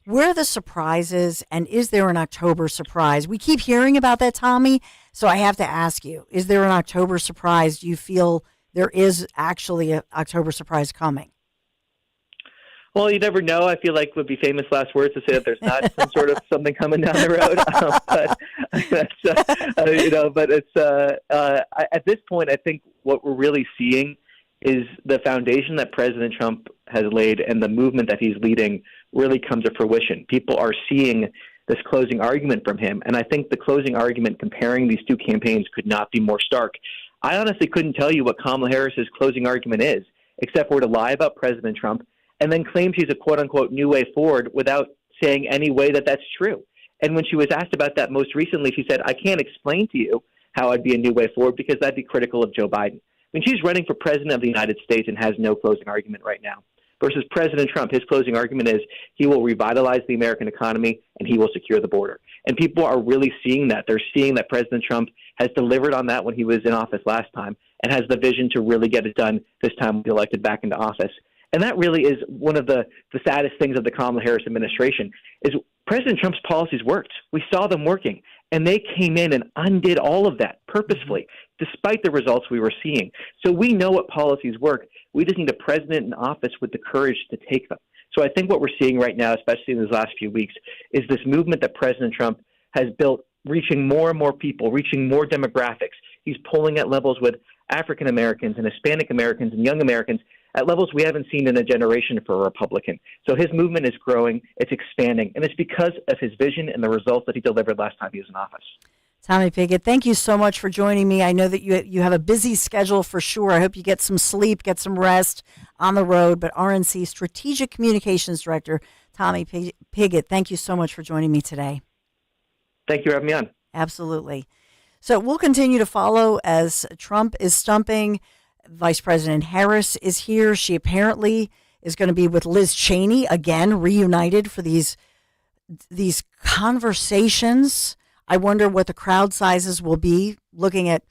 Where are the surprises, and is there an October surprise? We keep hearing about that, Tommy, so I have to ask you, is there an October surprise? Do you feel there is actually an October surprise coming? Well, you never know. I feel like would be famous last words to say that there's not some sort of something coming down the road. But at this point, I think what we're really seeing is the foundation that President Trump has laid and the movement that he's leading really comes to fruition. People are seeing this closing argument from him, and I think the closing argument comparing these two campaigns could not be more stark. I honestly couldn't tell you what Kamala Harris's closing argument is, except for to lie about President Trump and then claim she's a quote-unquote new way forward without saying any way that that's true. And when she was asked about that most recently, she said, I can't explain to you how I'd be a new way forward because that'd be critical of Joe Biden. I mean, she's running for president of the United States and has no closing argument right now. Versus President Trump, his closing argument is he will revitalize the American economy and he will secure the border. And people are really seeing that. They're seeing that President Trump has delivered on that when he was in office last time and has the vision to really get it done this time when he's elected back into office. And that really is one of the saddest things of the Kamala Harris administration is President Trump's policies worked. We saw them working, and they came in and undid all of that purposefully, despite the results we were seeing. So we know what policies work. We just need a president in office with the courage to take them. So I think what we're seeing right now, especially in these last few weeks, is this movement that President Trump has built, reaching more and more people, reaching more demographics. He's pulling at levels with African Americans and Hispanic Americans and young Americans at levels we haven't seen in a generation for a Republican. So his movement is growing, it's expanding, and it's because of his vision and the results that he delivered last time he was in office. Tommy Pigott, thank you so much for joining me. I know that you have a busy schedule for sure. I hope you get some sleep, get some rest on the road. But RNC Strategic Communications Director Tommy Pigott, thank you so much for joining me today. Thank you for having me on. Absolutely. So we'll continue to follow as Trump is stumping. Vice President Harris is here. She apparently is going to be with Liz Cheney again, reunited for these conversations. I wonder what the crowd sizes will be looking at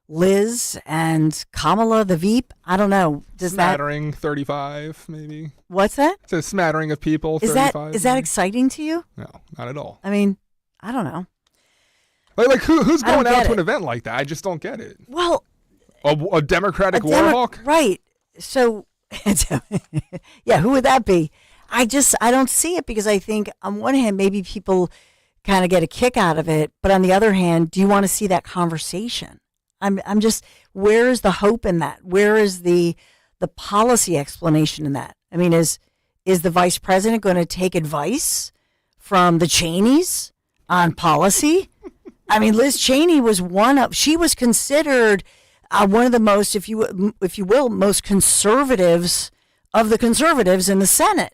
Liz and Kamala, the Veep. I don't know. Smattering 35, maybe. What's that? It's a smattering of people, is 35. Is that exciting to you? No, not at all. I mean, I don't know. Like who's going out to an event like that? I just don't get it. Well, a Democratic war hawk? Right. So, yeah, who would that be? I don't see it because I think on one hand, maybe people kind of get a kick out of it. But on the other hand, do you want to see that conversation? I'm just, where is the hope in that? Where is the policy explanation in that? I mean, is the vice president going to take advice from the Cheneys on policy? I mean, Liz Cheney was she was considered one of the most, if you will, most conservatives of the conservatives in the Senate.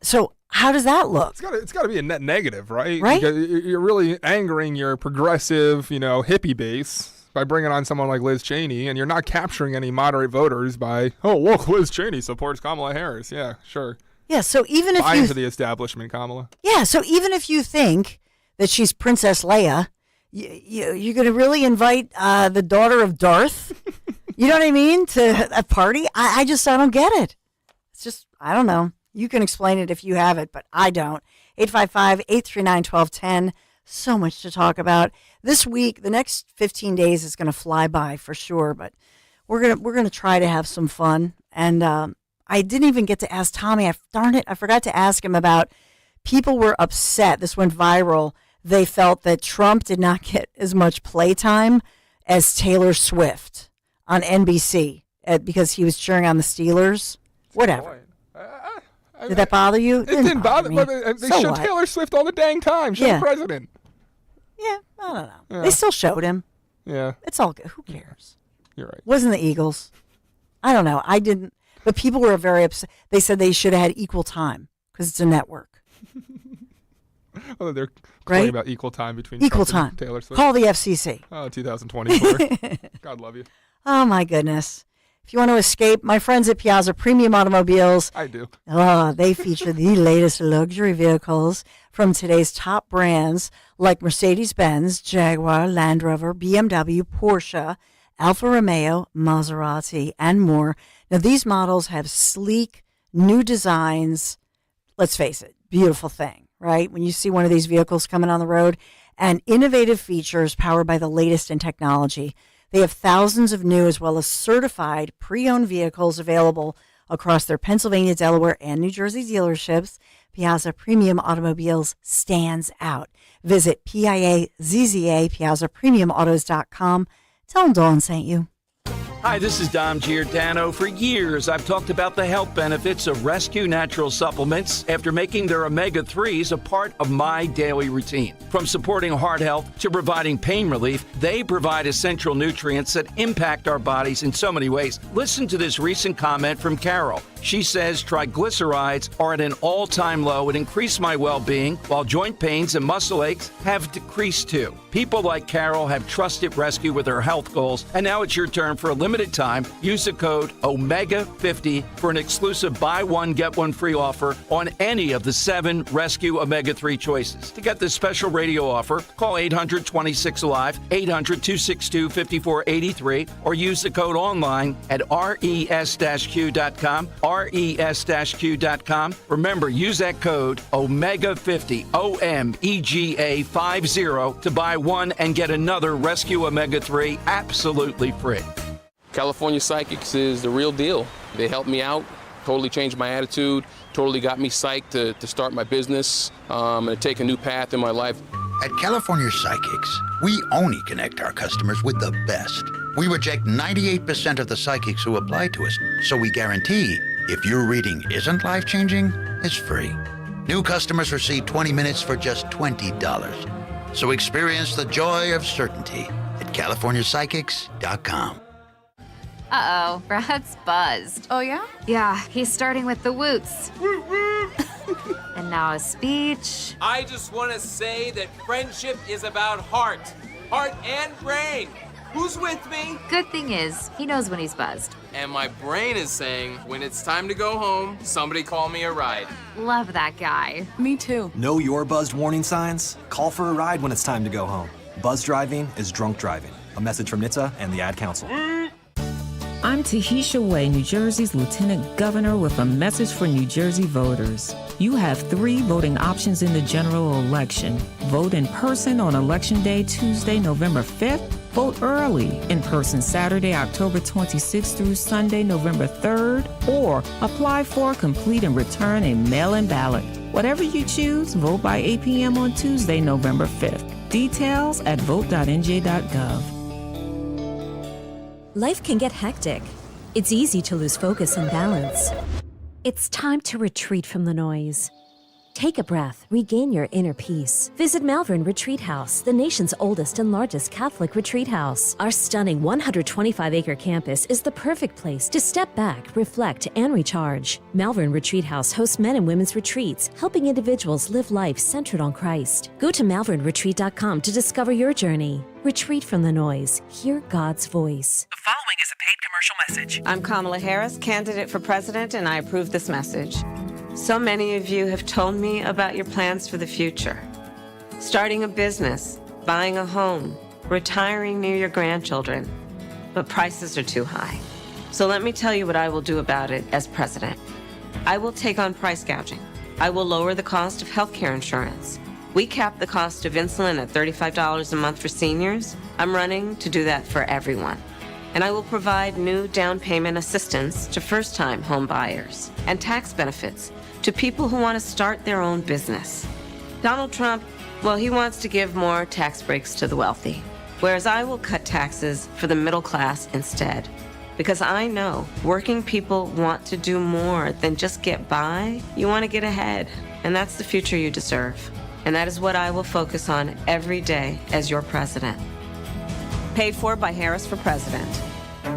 So how does that look? It's got to be a net negative, right? Right. You're really angering your progressive, hippie base by bringing on someone like Liz Cheney, and you're not capturing any moderate voters by, oh, look, Liz Cheney supports Kamala Harris. Yeah, sure. Yeah, so even if buy into the establishment, Kamala. Yeah, so even if you think that she's Princess Leia, you're going to really invite the daughter of Darth, you know what I mean, to a party? I don't get it. It's just, I don't know. You can explain it if you have it, but I don't. 855-839-1210. So much to talk about. This week, the next 15 days is going to fly by for sure, but we're going to try to have some fun. And I didn't even get to ask Tommy. Darn it, I forgot to ask him about people were upset. This went viral. They felt that Trump did not get as much playtime as Taylor Swift on NBC because he was cheering on the Steelers. Whatever. Did that bother you? It didn't bother me. But they showed Taylor Swift all the dang time. She's the president. Yeah, I don't know. Yeah. They still showed him. Yeah. It's all good. Who cares? You're right. Wasn't the Eagles. I don't know. I didn't. But people were very upset. They said they should have had equal time because it's a network. Oh, they're complaining about equal time between equal Trump time. and Taylor Swift. Call the FCC. Oh, 2024. God love you. Oh, my goodness. If you want to escape, my friends at Piazza Premium Automobiles. I do. Oh, they feature the latest luxury vehicles from today's top brands like Mercedes-Benz, Jaguar, Land Rover, BMW, Porsche, Alfa Romeo, Maserati, and more. Now, these models have sleek, new designs. Let's face it, beautiful thing, right? When you see one of these vehicles coming on the road, and innovative features powered by the latest in technology. They have thousands of new as well as certified pre-owned vehicles available across their Pennsylvania, Delaware, and New Jersey dealerships. Piazza Premium Automobiles stands out. Visit PIAZZA, PiazzaPremiumAutos.com. Tell them Dawn sent you. Hi, this is Dom Giordano. For years, I've talked about the health benefits of Rescue Natural Supplements after making their omega-3s a part of my daily routine. From supporting heart health to providing pain relief, they provide essential nutrients that impact our bodies in so many ways. Listen to this recent comment from Carol. She says triglycerides are at an all-time low and increase my well-being, while joint pains and muscle aches have decreased too. People like Carol have trusted Rescue with their health goals, and now it's your turn. For a limited time, use the code OMEGA50 for an exclusive buy one, get one free offer on any of the 7 Rescue Omega-3 choices. To get this special radio offer, call 800-26-ALIVE, 800-262-5483, or use the code online at res-q.com, res-q.com. Remember, use that code OMEGA50, OMEGA50, to buy one and get another Rescue Omega-3 absolutely free. California Psychics is the real deal. They helped me out, totally changed my attitude, totally got me psyched to start my business and take a new path in my life. At California Psychics, we only connect our customers with the best. We reject 98% of the psychics who apply to us, so we guarantee if your reading isn't life-changing, it's free. New customers receive 20 minutes for just $20. So experience the joy of certainty at CaliforniaPsychics.com. Uh-oh, Brad's buzzed. Oh, yeah? Yeah, he's starting with the woots. And now a speech. I just want to say that friendship is about heart and brain. Who's with me? Good thing is, he knows when he's buzzed. And my brain is saying, when it's time to go home, somebody call me a ride. Love that guy. Me too. Know your buzzed warning signs? Call for a ride when it's time to go home. Buzz driving is drunk driving. A message from NHTSA and the Ad Council. I'm Tahisha Way, New Jersey's Lieutenant Governor, with a message for New Jersey voters. You have 3 voting options in the general election. Vote in person on Election Day, Tuesday, November 5th. Vote early, in person Saturday, October 26th through Sunday, November 3rd. Or apply for, complete, and return a mail-in ballot. Whatever you choose, vote by 8 p.m. on Tuesday, November 5th. Details at vote.nj.gov. Life can get hectic. It's easy to lose focus and balance. It's time to retreat from the noise. Take a breath, regain your inner peace. Visit Malvern Retreat House, the nation's oldest and largest Catholic retreat house. Our stunning 125-acre campus is the perfect place to step back, reflect, and recharge. Malvern Retreat House hosts men and women's retreats, helping individuals live life centered on Christ. Go to malvernretreat.com to discover your journey. Retreat from the noise. Hear God's voice. The following is a paid commercial message. I'm Kamala Harris, candidate for president, and I approve this message. So many of you have told me about your plans for the future. Starting a business, buying a home, retiring near your grandchildren. But prices are too high. So let me tell you what I will do about it as president. I will take on price gouging. I will lower the cost of healthcare insurance. We cap the cost of insulin at $35 a month for seniors. I'm running to do that for everyone. And I will provide new down payment assistance to first-time home buyers and tax benefits to people who want to start their own business. Donald Trump, well, he wants to give more tax breaks to the wealthy, whereas I will cut taxes for the middle class instead. Because I know working people want to do more than just get by. You want to get ahead, and that's the future you deserve. And that is what I will focus on every day as your president. Paid for by Harris for President.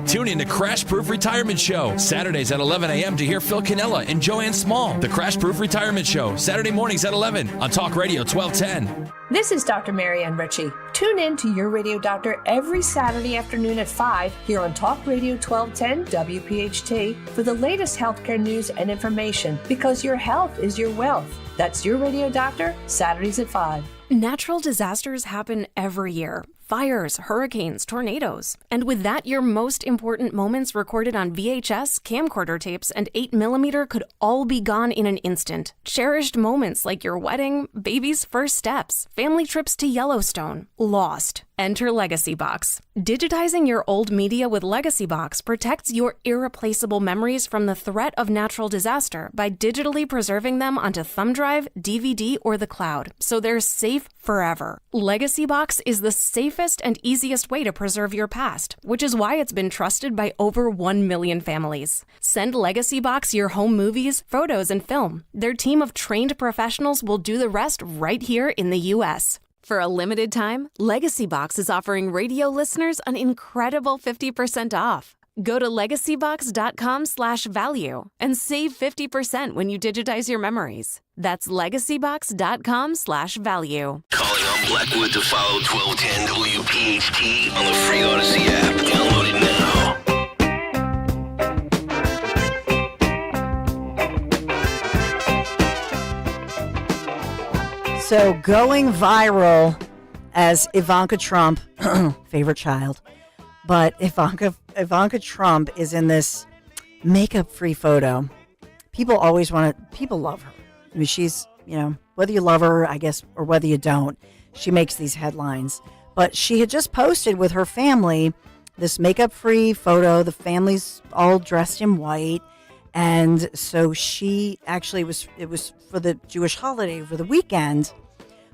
Tune in to Crash Proof Retirement Show, Saturdays at 11 a.m. to hear Phil Cannella and Joanne Small. The Crash Proof Retirement Show, Saturday mornings at 11 on Talk Radio 1210. This is Dr. Marianne Ritchie. Tune in to Your Radio Doctor every Saturday afternoon at 5 here on Talk Radio 1210 WPHT for the latest healthcare news and information, because your health is your wealth. That's Your Radio Doctor, Saturdays at 5. Natural disasters happen every year. Fires, hurricanes, tornadoes. And with that, your most important moments recorded on VHS, camcorder tapes, and 8mm could all be gone in an instant. Cherished moments like your wedding, baby's first steps, family trips to Yellowstone, lost. Enter Legacy Box. Digitizing your old media with Legacy Box protects your irreplaceable memories from the threat of natural disaster by digitally preserving them onto thumb drive, DVD, or the cloud, so they're safe forever. Legacy Box is the safest and easiest way to preserve your past, which is why it's been trusted by over 1 million families. Send Legacy Box your home movies, photos, and film. Their team of trained professionals will do the rest right here in the U.S. For a limited time, Legacy Box is offering radio listeners an incredible 50% off. Go to legacybox.com/value and save 50% when you digitize your memories. That's legacybox.com/value. Calling on Blackwood to follow 1210 WPHT on the free Odyssey app. Download it now. So going viral as Ivanka Trump, favorite child, but Ivanka Trump is in this makeup-free photo. People love her. I mean, she's, whether you love her, I guess, or whether you don't, she makes these headlines. But she had just posted with her family this makeup-free photo. The family's all dressed in white. And so she actually, it was for the Jewish holiday over the weekend,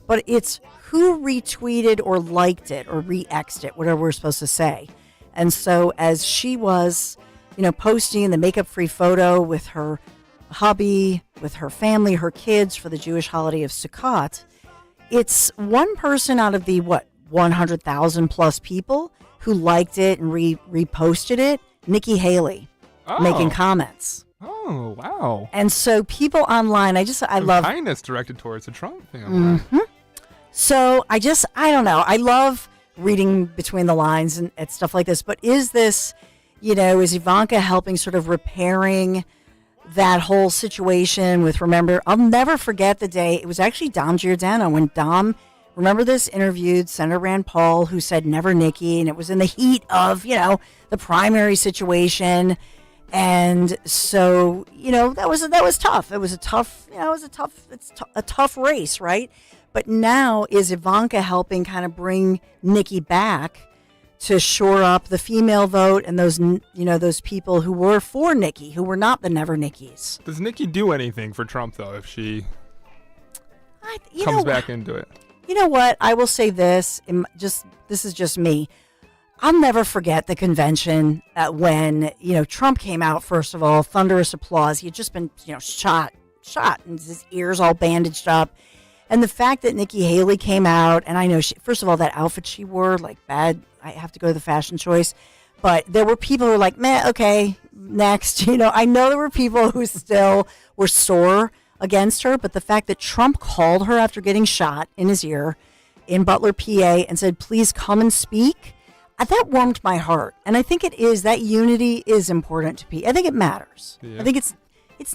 but it's who retweeted or liked it or re-X'd it, whatever we're supposed to say. And so as she was, posting the makeup-free photo with her hubby, with her family, her kids for the Jewish holiday of Sukkot, it's one person out of the, 100,000 plus people who liked it and reposted it, Nikki Haley, making comments. Oh, wow. And so people online, I love kindness directed towards the Trump family. Mm-hmm. So I don't know. I love reading between the lines and stuff like this. But is this, is Ivanka helping sort of repairing that whole situation with, remember, I'll never forget the day, it was actually Dom Giordano when Dom, remember this, interviewed Senator Rand Paul, who said never Nikki, and it was in the heat of, the primary situation. And so, that was tough. It was a tough race, right? But now is Ivanka helping kind of bring Nikki back to shore up the female vote and those people who were for Nikki, who were not the never Nikkis. Does Nikki do anything for Trump, though, if she comes back into it? You know what? I will say this, this is just me. I'll never forget the convention when, Trump came out, first of all, thunderous applause. He had just been, shot, and his ears all bandaged up. And the fact that Nikki Haley came out, and I know, first of all, that outfit she wore, bad, I have to go to the fashion choice. But there were people who were like, meh, okay, next. I know there were people who still were sore against her, but the fact that Trump called her after getting shot in his ear in Butler, PA, and said, please come and speak, that warmed my heart. And I think that unity is important to people. I think it matters. Yeah. I think it's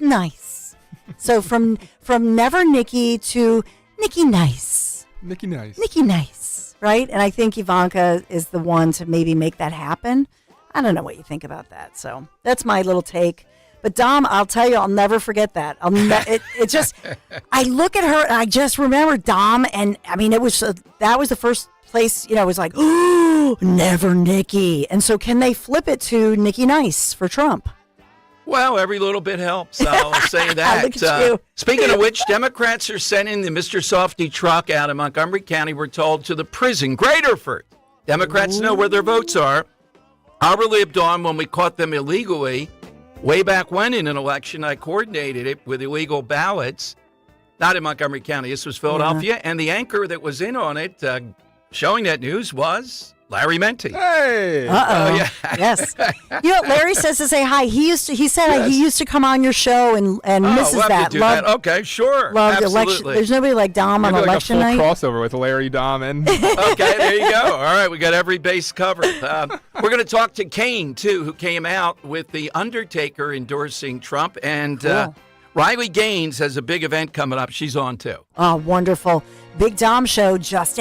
nice. So from never Nikki to Nikki nice. Nikki nice. Nikki nice, right? And I think Ivanka is the one to maybe make that happen. I don't know what you think about that. So that's my little take. But Dom, I'll tell you, I'll never forget that. It just, I look at her and I just remember Dom, and I mean, that was the first place, it was like, oh, never Nikki. And so can they flip it to Nikki nice for Trump? Well, every little bit helps. I'll say that. Look at you. Speaking of which, Democrats are sending the Mr. Softy truck out of Montgomery County, we're told, to the prison, Graterford. Democrats know where their votes are. I relived on when we caught them illegally. Way back when in an election, I coordinated it with illegal ballots. Not in Montgomery County. This was Philadelphia. Yeah. And the anchor that was in on it, showing that news, was Larry Menti. Hey. Uh-oh. Yeah. Yes. You know, Larry says to say hi. He said he used to come on your show and misses love that. to do that. Okay, sure. Love Absolutely. election. There's nobody like Dom on Maybe election like a night. full crossover with Larry, Dom, and Okay, there you go. All right, we got every base covered. We're going to talk to Kane, too, who came out with The Undertaker endorsing Trump. And Cool. Riley Gaines has a big event coming up. She's on, too. Oh, wonderful. Big Dom show just